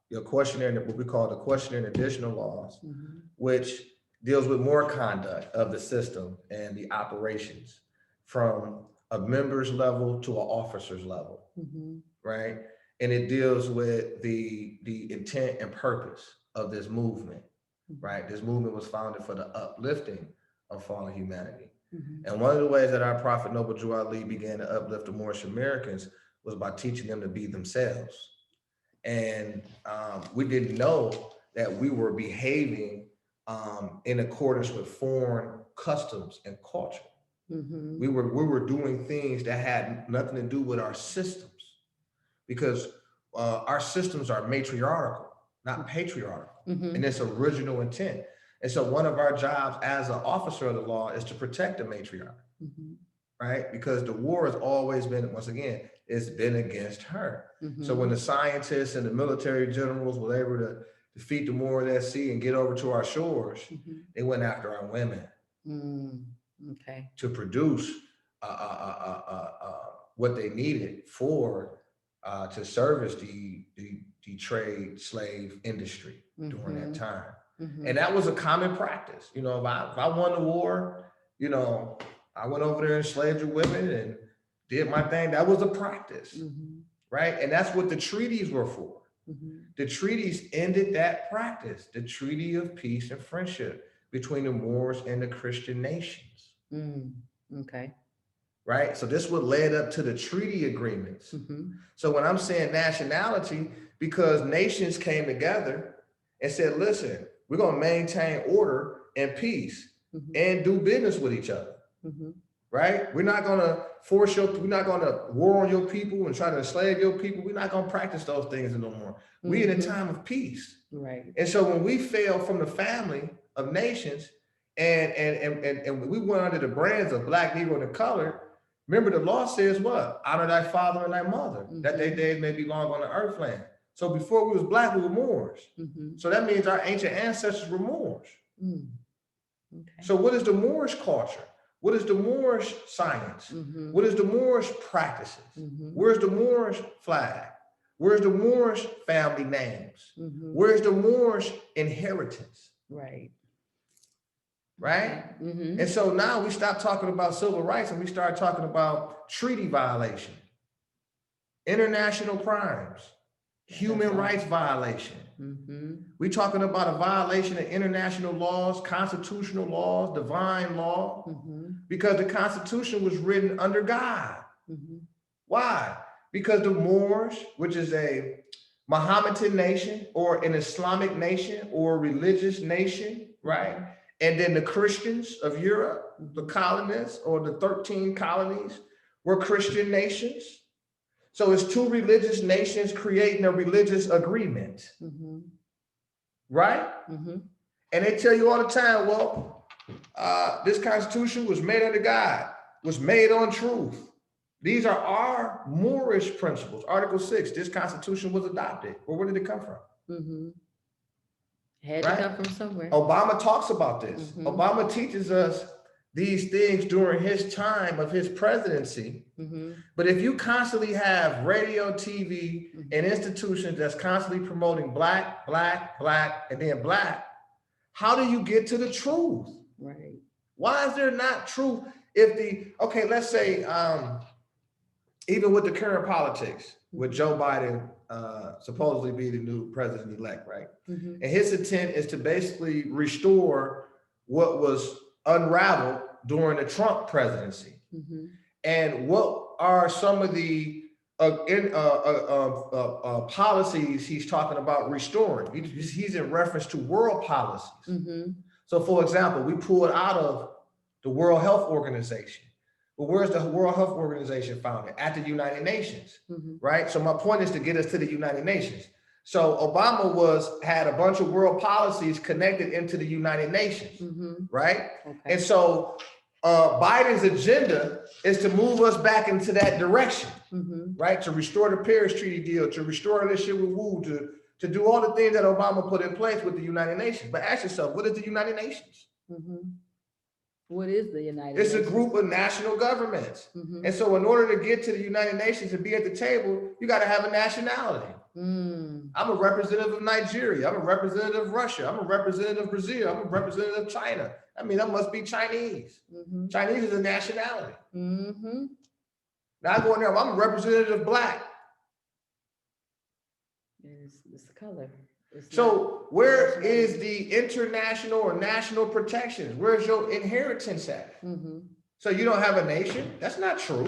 your questionnaire, what we call the questionnaire and additional laws, Mhm. which deals with more conduct of the system and the operations from a member's level to an officer's level, Mhm. right? And it deals with the intent and purpose of this movement, right? This movement was founded for the uplifting of fallen humanity. Mhm. And one of the ways that our prophet Noble Drew Ali began to uplift the Moorish Americans was by teaching them to be themselves. And we didn't know that we were behaving in accordance with foreign customs and culture. Mhm. We were doing things that had nothing to do with our systems, because our systems are matriarchal, not patriarchal, Mhm. in its original intent. And so one of our jobs as an officer of the law is to protect the matriarch, Mhm. right? Because the war has always been, once again, it's been against her. Mhm. So when the scientists and the military generals were able to defeat the Moors at sea and get over to our shores, Mhm. they went after our women Mm. Okay. to produce what they needed for to service the trade slave industry during that time. Mhm. And that was a common practice. You know, if I won the war, you know, I went over there and enslaved your women and did my thing. That was a practice, Mhm. right? And that's what the treaties were for. Mhm. The treaties ended that practice, the Treaty of Peace and Friendship between the Moors and the Christian nations, Mm. Okay. right? So this what led up to the treaty agreements. Mhm. So when I'm saying nationality, because nations came together and said, listen, we're going to maintain order and peace Mhm. and do business with each other, Mhm. right? We're not going to we're not going to war on your people and try to enslave your people. We're not going to practice those things no more. We're in a time of peace. Right. And so when we fell from the family of nations and we went under the brands of Black, Negro, and colored, remember the law says what? Honor thy father and thy mother, that their days may be long on the earth land. So before we was Black, we were Moors. Mhm. So that means our ancient ancestors were Moors. Mm. Okay. So what is the Moorish culture? What is the Moorish science? What is the Moorish practices? Where's the Moorish flag? Where's the Moorish family names? Where's the Moorish inheritance? Right. Right? And so now we stop talking about civil rights and we start talking about treaty violation, international crimes, human rights violation. We're talking about a violation of international laws, constitutional laws, divine law, because the Constitution was written under God. Why? Because the Moors, which is a Mohammedan nation or an Islamic nation or a religious nation, right? And then the Christians of Europe, the colonists or the 13 colonies were Christian nations. So it's two religious nations creating a religious agreement, right? And they tell you all the time, well, this Constitution was made under God, was made on truth. These are our Moorish principles. Article 6, this Constitution was adopted. Well, where did it come from? Had to come from somewhere. Obama talks about this. Obama teaches us these things during his time of his presidency. But if you constantly have radio, TV, and institutions that's constantly promoting black, black, black, and then black, how do you get to the truth? Right. Why is there not truth if okay, let's say, even with the current politics, with Joe Biden supposedly be the new president-elect, right? And his intent is to basically restore what was unraveled during the Trump presidency. And what are some of the policies he's talking about restoring? He's in reference to world policies. So for example, we pulled out of the World Health Organization. But where's the World Health Organization founded? At the United Nations, right? So my point is to get us to the United Nations. So Obama had a bunch of world policies connected into the United Nations, right? And so Biden's agenda is to move us back into that direction, right? To restore the Paris Treaty deal, to restore this shit with Wu, to do all the things that Obama put in place with the United Nations. But ask yourself, what is the United Nations? What is the United Nations? Nations? It's a group of national governments. And so in order to get to the United Nations and be at the table, you got to have a nationality. I'm a representative of Nigeria. I'm a representative of Russia. I'm a representative of Brazil. I'm a representative of China. I mean, that must be Chinese. Chinese is a nationality. Now I go in there, I'm a representative of black. It's the color. So where is the international or national protections? Where's your inheritance at? So you don't have a nation? That's not true.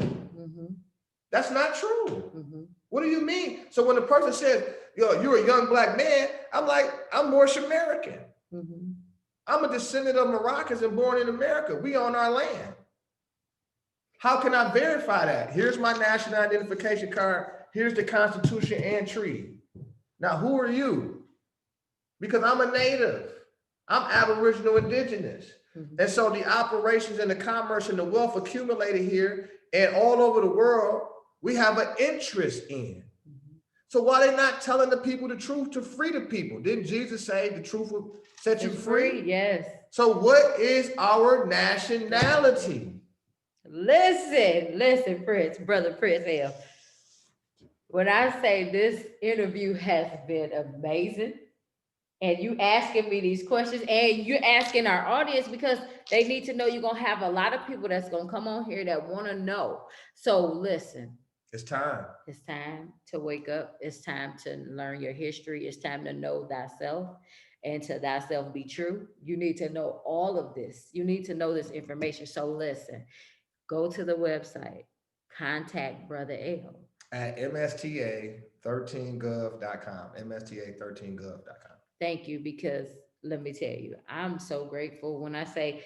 That's not true. What do you mean? So when the person says, yo, you're a young black man, I'm like, I'm Moorish American. I'm a descendant of Moroccans and born in America. We own our land. How can I verify that? Here's my national identification card. Here's the Constitution and treaty. Now, who are you? Because I'm a native. I'm Aboriginal indigenous. And so the operations and the commerce and the wealth accumulated here and all over the world, we have an interest in. So why they not telling the people the truth to free the people? Didn't Jesus say the truth will set you free? Yes. So what is our nationality? Listen, Prince, brother Prince L. When I say this interview has been amazing, and you asking me these questions, and you're asking our audience because they need to know you're gonna have a lot of people that's gonna come on here that want to know. So listen. It's time. It's time to wake up. It's time to learn your history. It's time to know thyself, and to thyself be true. You need to know all of this. You need to know this information. So listen, go to the website, contact Brother L. At msta13gov.com, msta13gov.com. Thank you, because let me tell you, I'm so grateful. When I say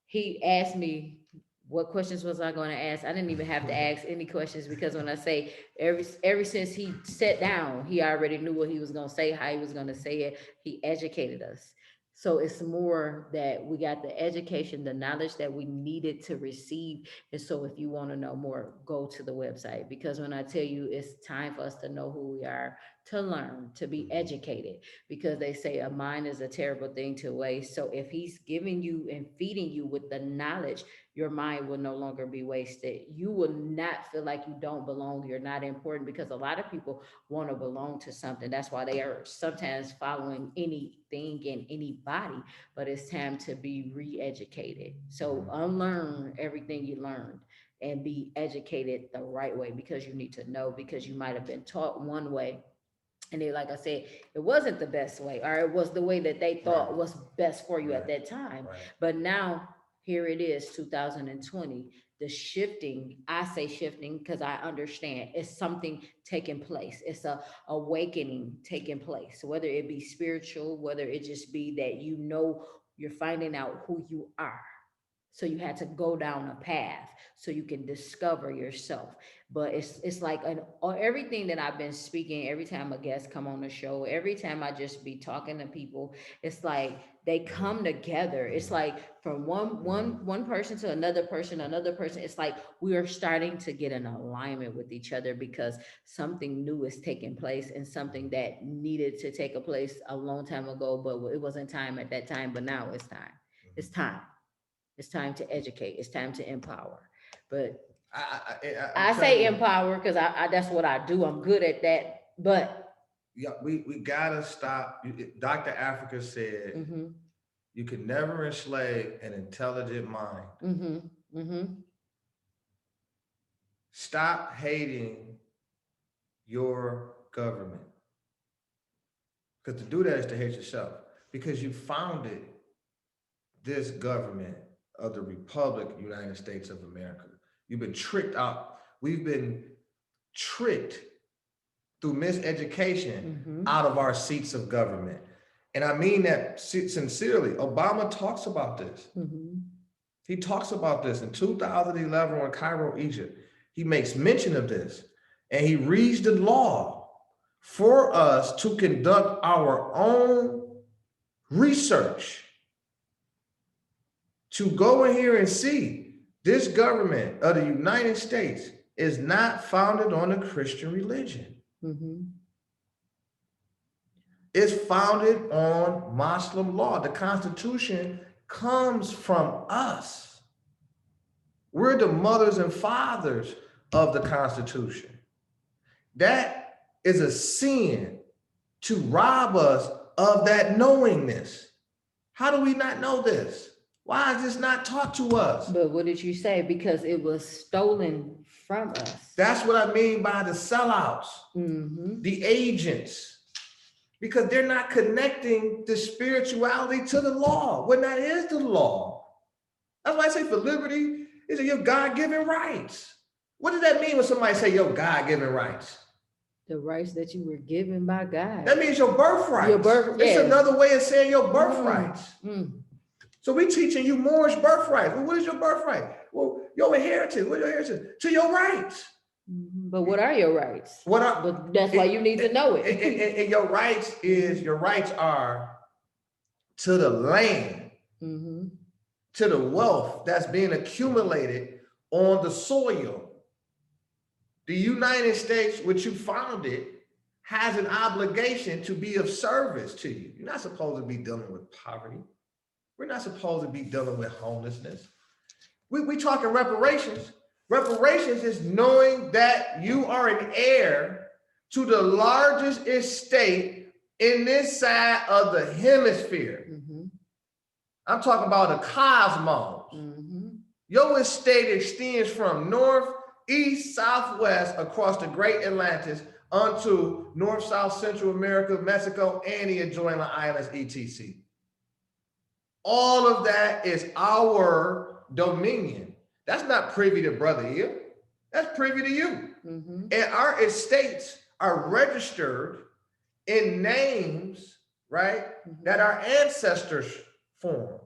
he asked me what questions was I going to ask, I didn't even have to ask any questions, because when I say ever since he sat down, he already knew what he was going to say, how he was going to say it. He educated us. So it's more that we got the education, the knowledge that we needed to receive. And so if you want to know more, go to the website, because when I tell you it's time for us to know who we are, to learn, to be educated, because they say a mind is a terrible thing to waste. So if he's giving you and feeding you with the knowledge, your mind will no longer be wasted. You will not feel like you don't belong, you're not important, because a lot of people want to belong to something. That's why they are sometimes following anything and anybody, but it's time to be re-educated. So unlearn everything you learned and be educated the right way, because you need to know, because you might have been taught one way, and they, like I said, it wasn't the best way, or it was the way that they thought Right. was best for you at Right. that time. Right. But now here it is, 2020. The shifting, I say shifting because I understand it's something taking place. It's a awakening taking place, whether it be spiritual, whether it just be that you're finding out who you are. So you had to go down a path so you can discover yourself. But it's like or everything that I've been speaking, every time a guest come on the show, every time I just be talking to people, it's like they come together. It's like from one person to another person, another person. It's like we are starting to get in alignment with each other, because something new is taking place, and something that needed to take a place a long time ago, but it wasn't time at that time. But now it's time. It's time. It's time to educate. It's time to empower. But I'm I telling say you, empower because I that's what I do. I'm good at that. But yeah, we gotta stop. Dr. Africa said, mm-hmm, you can never enslave an intelligent mind. mm-hmm, mm-hmm, Stop hating your government. Because to do that is to hate yourself. Because you founded this government of the Republic United States of America. You've been tricked out. We've been tricked through miseducation out of our seats of government. And I mean that sincerely. Obama talks about this. mm-hmm. He talks about this in 2011 when Cairo, Egypt. He makes mention of this, and he reads the law for us to conduct our own research, to go in here and see this government of the United States is not founded on the Christian religion. Mm-hmm. It's founded on Muslim law. The Constitution comes from us. We're the mothers and fathers of the Constitution. That is a sin to rob us of that knowingness. How do we not know this? Why is this not taught to us? But what did you say? Because it was stolen from us. That's what I mean by the sellouts, the agents, because they're not connecting the spirituality to the law when that is the law. That's why I say for liberty, is your God-given rights. What does that mean when somebody say your God-given rights? The rights that you were given by God. That means your birthright. It's another way of saying your birthrights. So we teaching you Moorish birthright. Well, what is your birthright? Well, your inheritance. What is your inheritance? To your rights. But what are your rights? But that's why you need to know it. And your rights are to the land, to the wealth that's being accumulated on the soil. The United States, which you founded, has an obligation to be of service to you. You're not supposed to be dealing with poverty. We're not supposed to be dealing with homelessness. We talking reparations. Reparations is knowing that you are an heir to the largest estate in this side of the hemisphere. I'm talking about the cosmos. Your estate extends from north, east, southwest across the great Atlantis unto North, South, Central America, Mexico, and the adjoining islands, etc. All of that is our dominion. That's not privy to Brother Hill. That's privy to you. And our estates are registered in names, right, that our ancestors formed.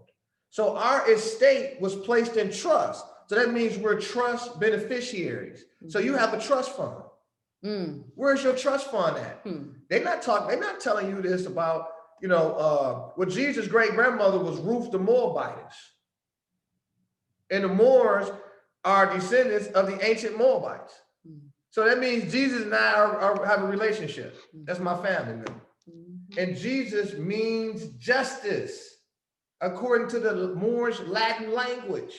So our estate was placed in trust. So that means we're trust beneficiaries. So you have a trust fund. Where's your trust fund at? They're not telling you this about, well, Jesus' great grandmother was Ruth the Moabitess. And the Moors are descendants of the ancient Moabites. So that means Jesus and I have a relationship. That's my family member. Mhm. And Jesus means justice, according to the Moorish Latin language.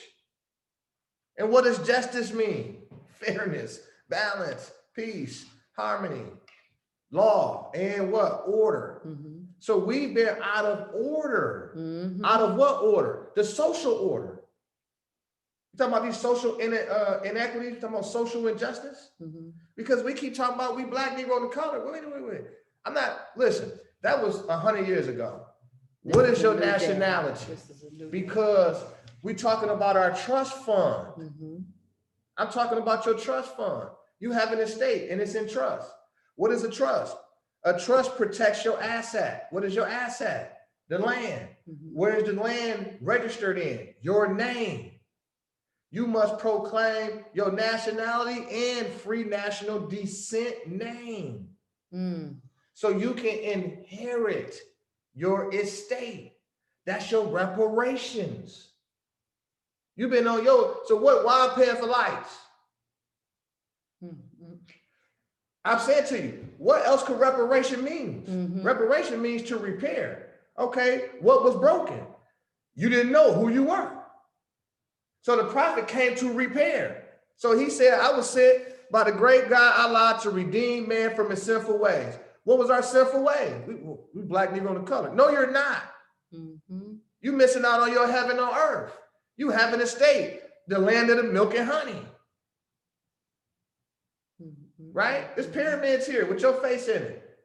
And what does justice mean? Fairness, balance, peace, harmony, law, and what? Order. Mhm. So we've been out of order. Mhm. Out of what order? The social order. You talking about these social inequities? You talking about social injustice? Mhm. Because we keep talking about we black, Negro, and color. Wait. I'm not, listen, that was 100 years ago. What This is a your new day. nationality? This is a new day. Because we talking about our trust fund. Mhm. I'm talking about your trust fund. You have an estate and it's in trust. What is a trust? A trust protects your asset. What is your asset? The land. Mhm. Where is the land registered in? Your name. You must proclaim your nationality and free national descent name. Mm. So you can inherit your estate. That's your reparations. You've been on so what, why I'm paying for lights? Mhm. I've said to you, what else could reparation mean? Mhm. Reparation means to repair. Okay, what was broken? You didn't know who you were. So the prophet came to repair. So he said, I was sent by the great God Allah to redeem man from his sinful ways. What was our sinful way? We black, Negro, and color. No, you're not. Mhm. You missing out on your heaven on earth. You have an estate, the land of the milk and honey. Mhm. Right? There's pyramids here with your face in it.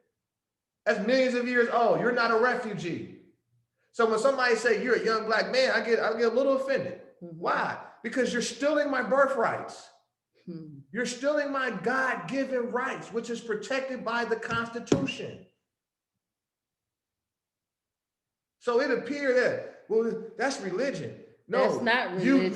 That's millions of years old. You're not a refugee. So when somebody say you're a young black man, I get a little offended. Mhm. Why? Because you're stealing my birthrights. Mhm. You're stealing my God-given rights, which is protected by the Constitution. So it appeared that, well, that's religion. No, That's not you religion.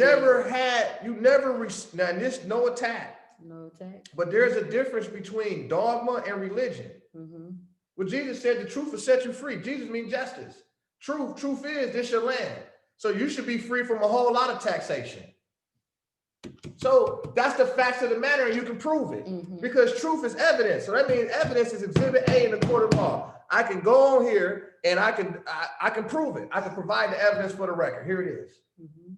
now this no attack. No attack. But there's a difference between dogma and religion. Mhm. Well, Jesus said the truth will set you free. Jesus means justice. Truth is this your land. So you should be free from a whole lot of taxation. So that's the facts of the matter, and you can prove it. Mhm. Because truth is evidence. So that means evidence is exhibit A in the court of law. I can go on here and I can prove it. I can provide the evidence for the record. Here it is. Mhm.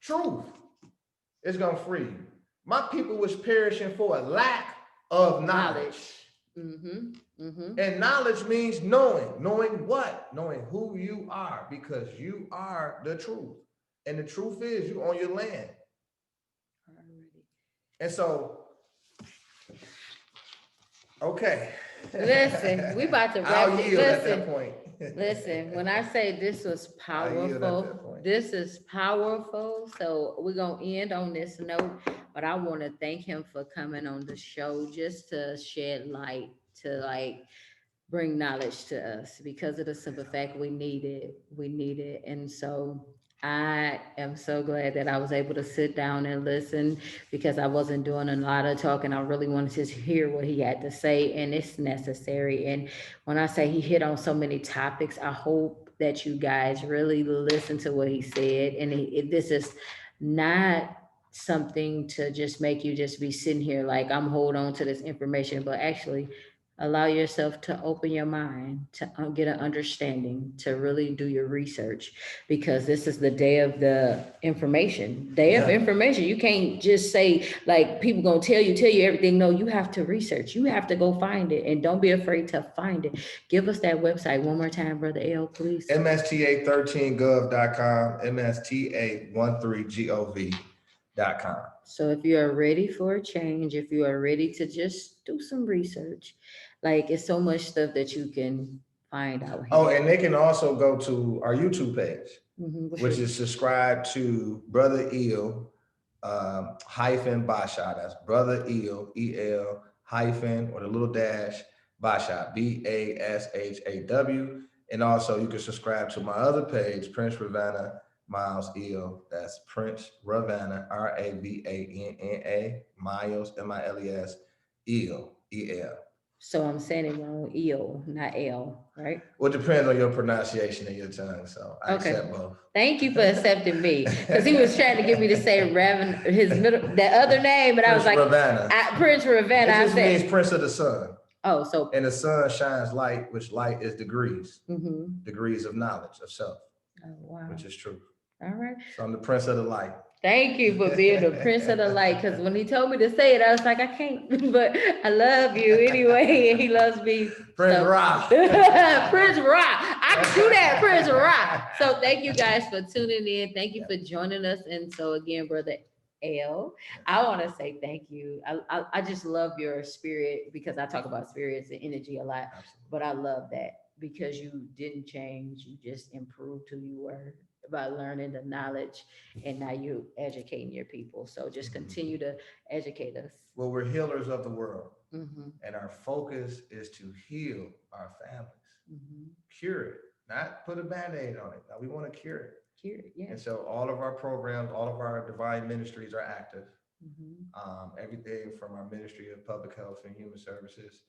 Truth is going to free you. My people was perishing for a lack of knowledge. Mhm. Mhm. And knowledge means knowing. Knowing what? Knowing who you are, because you are the truth. And the truth is you own your land. Already. And so, okay. Listen, we about to wrap I'll it. yield at that Listen, point. listen, when I say this was I'll yield at that powerful, point. this is powerful. So we're gonna end on this note, but I want to thank him for coming on the show just to shed light, to like bring knowledge to us, because of the simple fact we need it. We need it. And so I am so glad that I was able to sit down and listen, because I wasn't doing a lot of talking. I really wanted to hear what he had to say, and it's necessary. And when I say he hit on so many topics, I hope that you guys really listen to what he said. And this is not something to just make you just be sitting here like I'm holding on to this information, but actually allow yourself to open your mind to get an understanding, to really do your research, because this is the day of the day of Yeah. information. You can't just say like people gonna tell you everything. No, you have to research. You have to go find it, and don't be afraid to find it. Give us that website one more time, Brother L, please. MSTA13gov.com, MSTA13gov.com. So if you are ready for a change, if you are ready to just do some research, like it's so much stuff that you can find out here. Oh, and they can also go to our YouTube page, Mhm. which is subscribe to Brother Eel hyphen Basha. That's Brother Eel, EL hyphen or the little dash Basha, BASHAW. And also you can subscribe to my other page, Prince Ravanna Miles Eel. That's Prince Ravanna, RAVANNA, Miles, MILES, Eel, EL. So I'm saying it wrong, EO, not L, right? Well, it depends on your pronunciation and your tongue, so I Okay. accept both. Thank you for accepting me, because he was trying to get me to say his middle, that other name, and I was Prince like, Ravenna. Prince Ravenna. It I just said, means Prince of the Sun. oh, so. And the sun shines light, which light is degrees, Mhm. degrees of knowledge of self, Oh, wow. which is true. All right. So I'm the Prince of the Light. Thank you for being the Prince of the Light, because when he told me to say it, I was like, I can't, but I love you anyway, and he loves me. Prince So- Rock. Prince Rock. I can do that, Prince Rock. So thank you guys for tuning in. Thank you for joining us. And so again, Brother L, I want to say thank you. I just love your spirit, because I talk about spirits and energy a lot, but I love that because you didn't change. You just improved who you were by learning the knowledge, and now you educating your people. So just continue to educate us. Well, we're healers of the world, Mhm, and our focus is to heal our families, mhm. cure it, not put a Band-Aid on it. Now we want to cure it. Cure it, yeah. And so all of our programs, all of our divine ministries are active. Mhm. Everything from our Ministry of Public Health and Human Services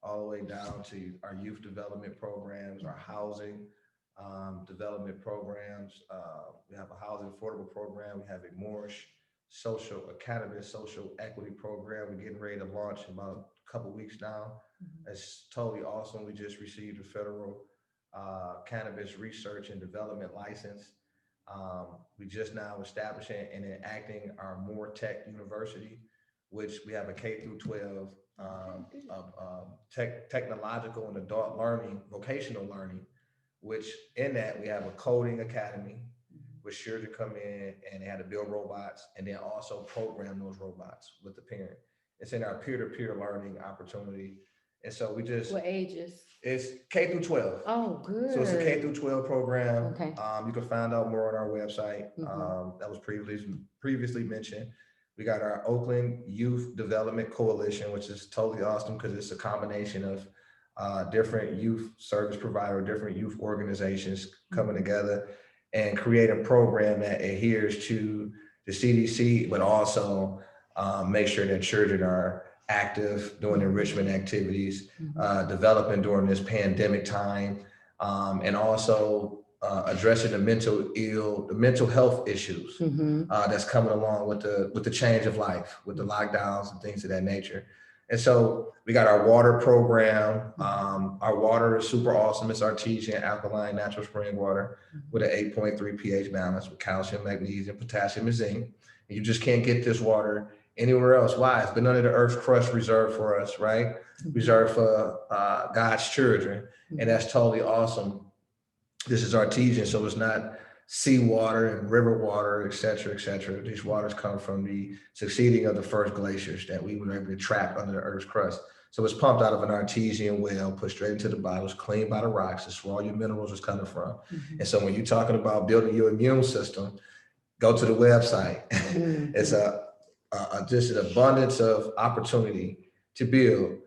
all the way down to our youth development programs, our housing development programs. We have a housing affordable program. We have a Moorish social, a cannabis social equity program. We're getting ready to launch in about a couple weeks now. Mhm. It's totally awesome. We just received a federal cannabis research and development license. We just now establishing and enacting our More Tech University, which we have a K through 12 technological and adult learning, vocational learning, which in that we have a coding academy, which sure to come in and they had to build robots and then also program those robots with the parent. It's in our peer-to-peer learning opportunity. And so we just, What ages? it's K through 12. Oh, good. So it's a K through 12 program. Okay. You can find out more on our website. Mhm. That was previously mentioned. We got our Oakland Youth Development Coalition, which is totally awesome because it's a combination of different youth service provider, different youth organizations coming together and create a program that adheres to the CDC, but also make sure that children are active doing enrichment activities, developing during this pandemic time, and also addressing the mental health issues Mhm. that's coming along with the change of life, with the lockdowns and things of that nature. And so we got our water program. Our water is super awesome. It's artesian, alkaline, natural spring water with an 8.3 pH balance with calcium, magnesium, potassium, and zinc. And you just can't get this water anywhere else. Why? It's been under the earth's crust reserved for us, right? Reserved for God's children. And that's totally awesome. This is artesian, so it's not seawater and river water, et cetera, et cetera. These waters come from the succeeding of the first glaciers that we were able to trap under the earth's crust. So it's pumped out of an artesian well, put straight into the bottles, cleaned by the rocks. That's where all your minerals is coming from. And so when you're talking about building your immune system, go to the website. It's just an abundance of opportunity to build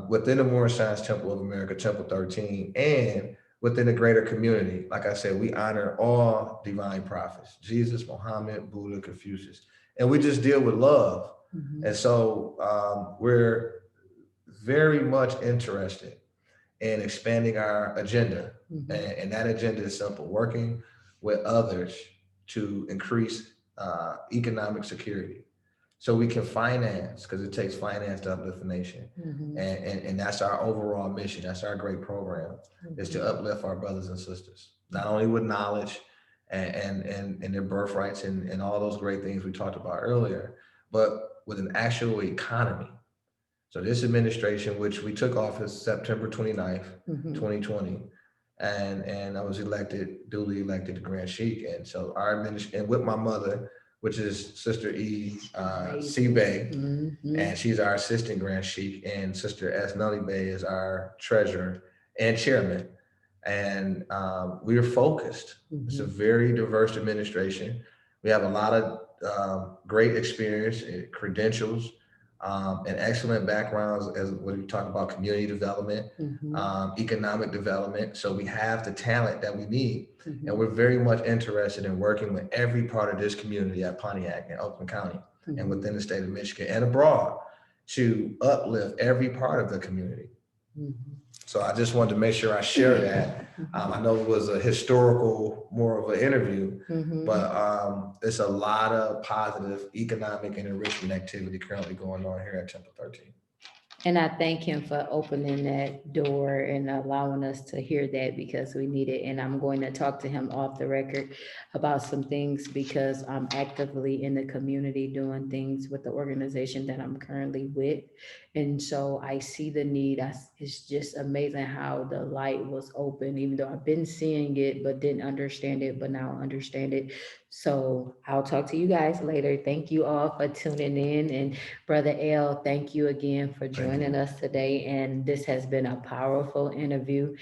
within the Moorish Science Temple of America, Temple 13, and within the greater community. Like I said, we honor all divine prophets, Jesus, Muhammad, Buddha, Confucius, and we just deal with love. And so we're very much interested in expanding our agenda. And that agenda is simple: working with others to increase economic security. So we can finance, because it takes finance to uplift the nation. And that's our overall mission. That's our great program, is to uplift our brothers and sisters, not only with knowledge and their birthrights and all those great things we talked about earlier, but with an actual economy. So this administration, which we took office September 29th, 2020, and I was duly elected to Grand Sheik. And so our administration, and with my mother, which is Sister E. C. Bay, and she's our assistant Grand Sheik, and Sister S. Nelly Bay is our treasurer and chairman. And we are focused. It's a very diverse administration. We have a lot of great experience, credentials, and excellent backgrounds as when we talk about community development, economic development. So we have the talent that we need. And we're very much interested in working with every part of this community at Pontiac and Oakland County and within the state of Michigan and abroad. to uplift every part of the community. Mhm. So I just wanted to make sure I share that. I know it was a historical, more of an interview, Mhm. but it's a lot of positive economic and enrichment activity currently going on here at Temple 13. And I thank him for opening that door and allowing us to hear that because we need it. And I'm going to talk to him off the record about some things because I'm actively in the community doing things with the organization that I'm currently with. And so I see the need. It's just amazing how the light was open, even though I've been seeing it, but didn't understand it, but now I understand it. So I'll talk to you guys later. Thank you all for tuning in. And Brother L, thank you again for joining us today. And this has been a powerful interview.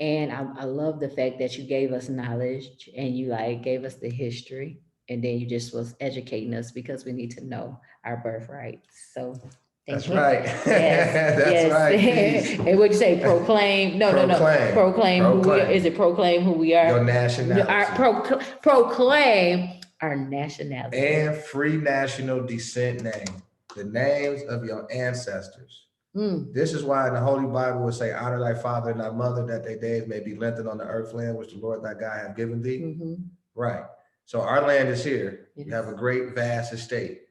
And I love the fact that you gave us knowledge and you like gave us the history. And then you just was educating us because we need to know our birthrights. So thank That's you. right. Yes, That's yes. right. Peace. And would you say proclaim? No. Proclaim who we are. Proclaim. Is it proclaim who we are? Your nationality. Proclaim our nationality. And free national descent name, the names of your ancestors. This is why in the Holy Bible would say, honor thy father and thy mother, that their days may be lengthened on the earth land, which the Lord thy God hath given thee. Right. So our land is here. Yes. You have a great, vast estate.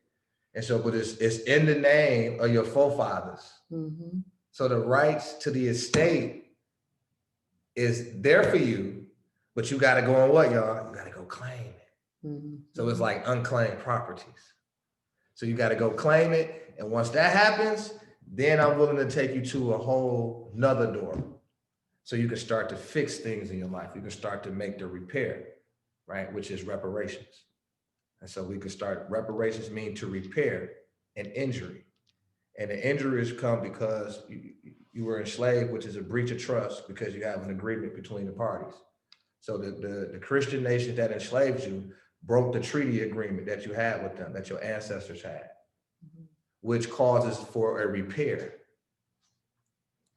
And so, but it's in the name of your forefathers. So the rights to the estate is there for you, but you got to go on what, y'all? You got to go claim it. So it's like unclaimed properties. So you got to go claim it. And once that happens, then I'm willing to take you to a whole nother door. So you can start to fix things in your life. You can start to make the repair, right? Which is reparations. And so we can start, reparations mean to repair an injury. And the injuries come because you were enslaved, which is a breach of trust because you have an agreement between the parties. So the Christian nation that enslaved you broke the treaty agreement that you had with them, that your ancestors had, which causes for a repair,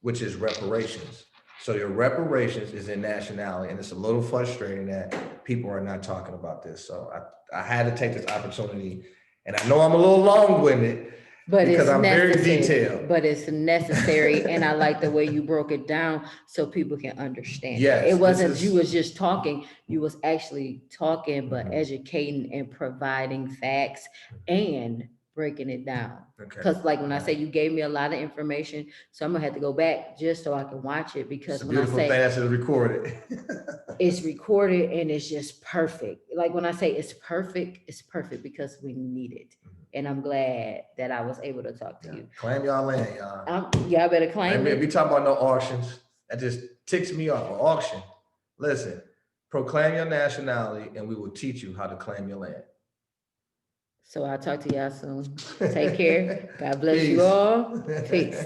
which is reparations. So your reparations is in nationality, and it's a little frustrating that people are not talking about this. So I had to take this opportunity, and I know I'm a little long-winded, but because I'm very detailed. But it's necessary, and I like the way you broke it down so people can understand. Yes, it wasn't you was just talking; you was actually talking, but educating and providing facts and breaking it down. Because like when I say you gave me a lot of information, so I'm gonna have to go back just so I can watch it because when I say that's recorded. It's recorded and it's just perfect. Like when I say it's perfect because we need it. And I'm glad that I was able to talk to you. Claim y'all land, y'all. Y'all better claim it. If you talk about no auctions, that just ticks me off. An auction. Listen, proclaim your nationality and we will teach you how to claim your land. So I'll talk to y'all soon. Take care. God bless you all. Peace.